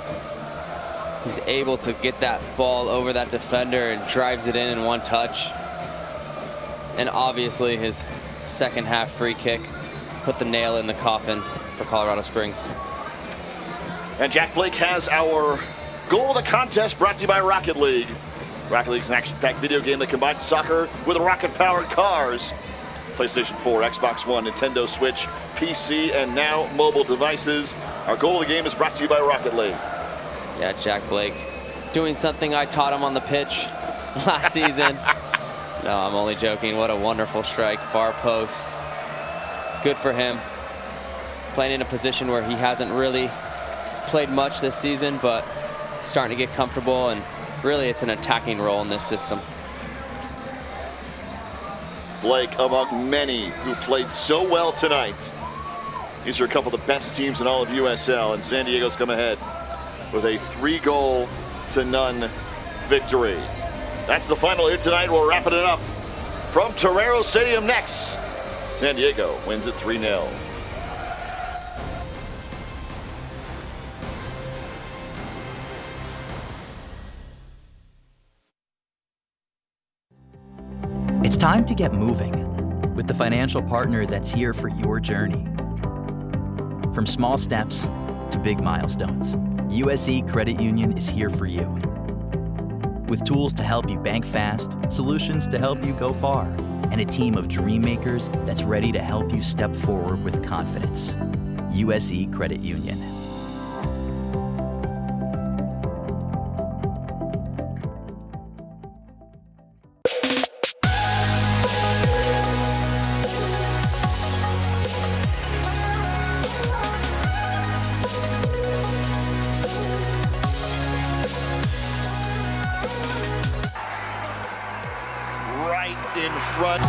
He's able to get that ball over that defender and drives it in one touch. And obviously his second half free kick put the nail in the coffin for Colorado Springs. And Jack Blake has our goal of the contest brought to you by Rocket League. Rocket League is an action-packed video game that combines soccer with rocket-powered cars. PlayStation 4, Xbox One, Nintendo Switch, PC, and now mobile devices. Our goal of the game is brought to you by Rocket League. Yeah, Jack Blake doing something I taught him on the pitch last season. No, I'm only joking. What a wonderful strike, far post. Good for him. Playing in a position where he hasn't really played much this season, but starting to get comfortable, and really it's an attacking role in this system. Blake among many who played so well tonight. These are a couple of the best teams in all of USL, and San Diego's come ahead with a 3-0 victory. That's the final here tonight. We're wrapping it up from Torero Stadium next. San Diego wins it 3-0. It's time to get moving with the financial partner that's here for your journey. From small steps to big milestones, USC Credit Union is here for you. With tools to help you bank fast, solutions to help you go far, and a team of dream makers that's ready to help you step forward with confidence. USC Credit Union. In front.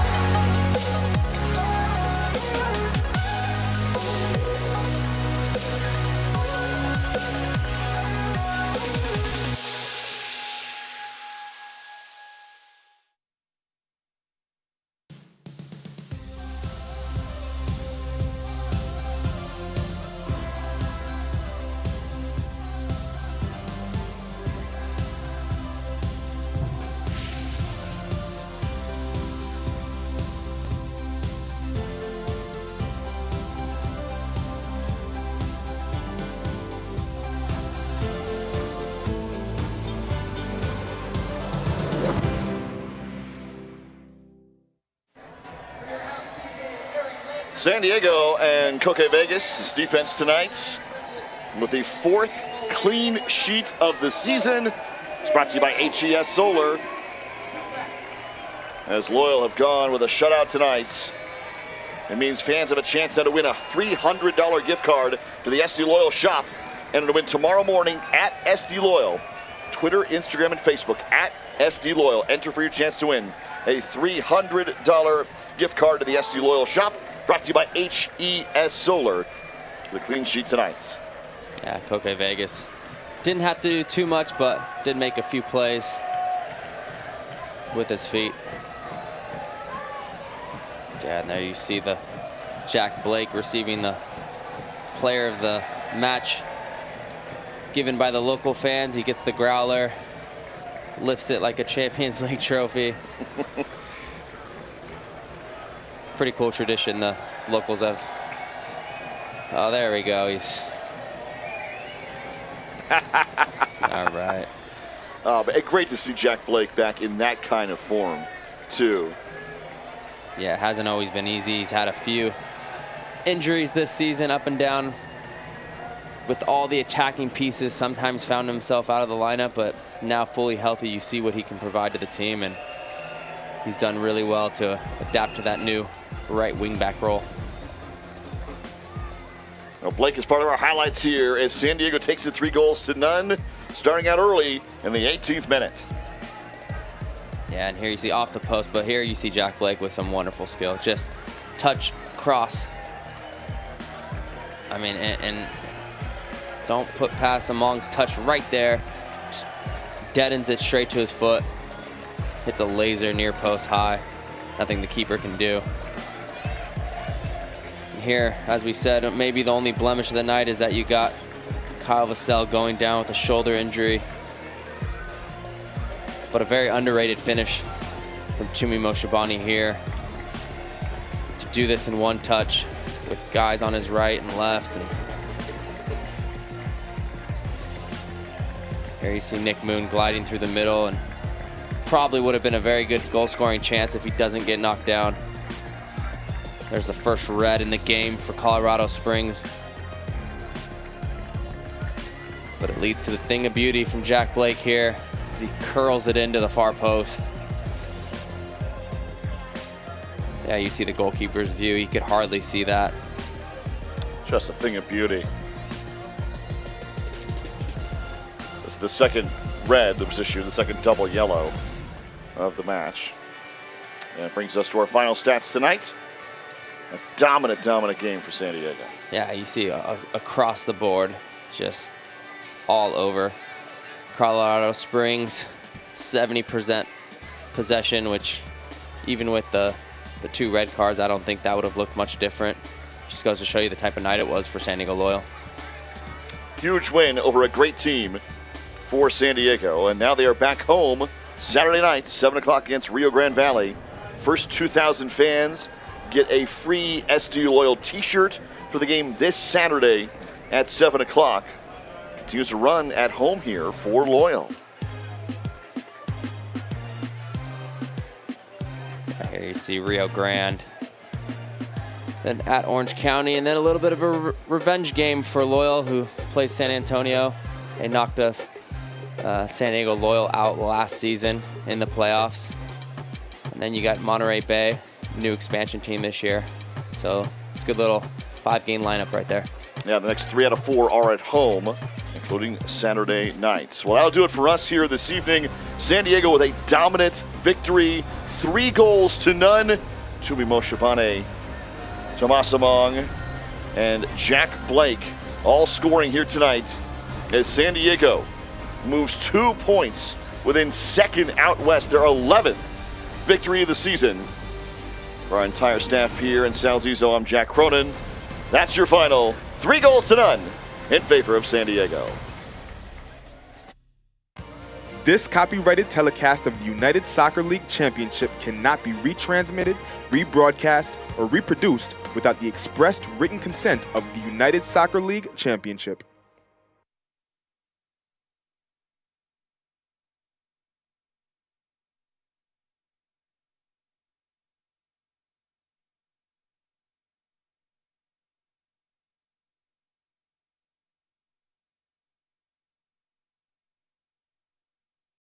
San Diego and Coque Vegas, this defense tonight, with the 4th clean sheet of the season. It's brought to you by HES Solar. As Loyal have gone with a shutout tonight, it means fans have a chance now to win a $300 gift card to the SD Loyal shop and to win tomorrow morning at SD Loyal. Twitter, Instagram, and Facebook at SD Loyal. Enter for your chance to win a $300 gift card to the SD Loyal shop, brought to you by HES Solar. The clean sheet tonight. Yeah, Coque Vegas didn't have to do too much, but did make a few plays with his feet. Yeah, and there you see the Jack Blake receiving the player of the match given by the local fans. He gets the growler, lifts it like a Champions League trophy. Pretty cool tradition the locals have. Oh, there we go. He's all right. But great to see Jack Blake back in that kind of form, too. Yeah, it hasn't always been easy. He's had a few injuries this season, up and down. With all the attacking pieces, sometimes found himself out of the lineup, but now fully healthy, you see what he can provide to the team, and he's done really well to adapt to that new right wing back role. Well, Blake is part of our highlights here as San Diego takes it 3-0, starting out early in the 18th minute. Yeah, and here you see off the post, but here you see Jack Blake with some wonderful skill. Just touch, cross. I mean, and don't put past Among's touch right there. Just deadens it straight to his foot. Hits a laser near post high. Nothing the keeper can do. And here, as we said, maybe the only blemish of the night is that you got Kyle Vassell going down with a shoulder injury. But a very underrated finish from Chumi Moshibani here. To do this in one touch with guys on his right and left. And here you see Nick Moon gliding through the middle, and probably would have been a very good goal-scoring chance if he doesn't get knocked down. There's the first red in the game for Colorado Springs. But it leads to the thing of beauty from Jack Blake here as he curls it into the far post. Yeah, you see the goalkeeper's view. You could hardly see that. Just a thing of beauty. This is the second red that was issued, the second double yellow of the match. And it brings us to our final stats tonight. A dominant game for San Diego. Yeah, you see across the board, just all over. Colorado Springs, 70% possession, which even with the 2 red cards, I don't think that would have looked much different. Just goes to show you the type of night it was for San Diego Loyal. Huge win over a great team for San Diego, and now they are back home Saturday night, 7 o'clock against Rio Grande Valley. First 2,000 fans get a free SD Loyal t-shirt for the game this Saturday at 7 o'clock. Continues to run at home here for Loyal. Here you see Rio Grande, then at Orange County, and then a little bit of a revenge game for Loyal, who plays San Antonio. They knocked us, San Diego Loyal, out last season in the playoffs. And then you got Monterey Bay, new expansion team this year. So it's a good little 5-game lineup right there. Yeah, the next 3 out of 4 are at home, including Saturday nights. Well, that'll do it for us here this evening. San Diego with a dominant victory, 3-0. Chumi Moshibane, Tomas Among, and Jack Blake all scoring here tonight as San Diego moves 2 points within second out west, their 11th victory of the season. For our entire staff here in Salzizo, I'm Jack Cronin. That's your final 3-0 in favor of San Diego. This copyrighted telecast of the United Soccer League Championship cannot be retransmitted, rebroadcast, or reproduced without the expressed written consent of the United Soccer League Championship.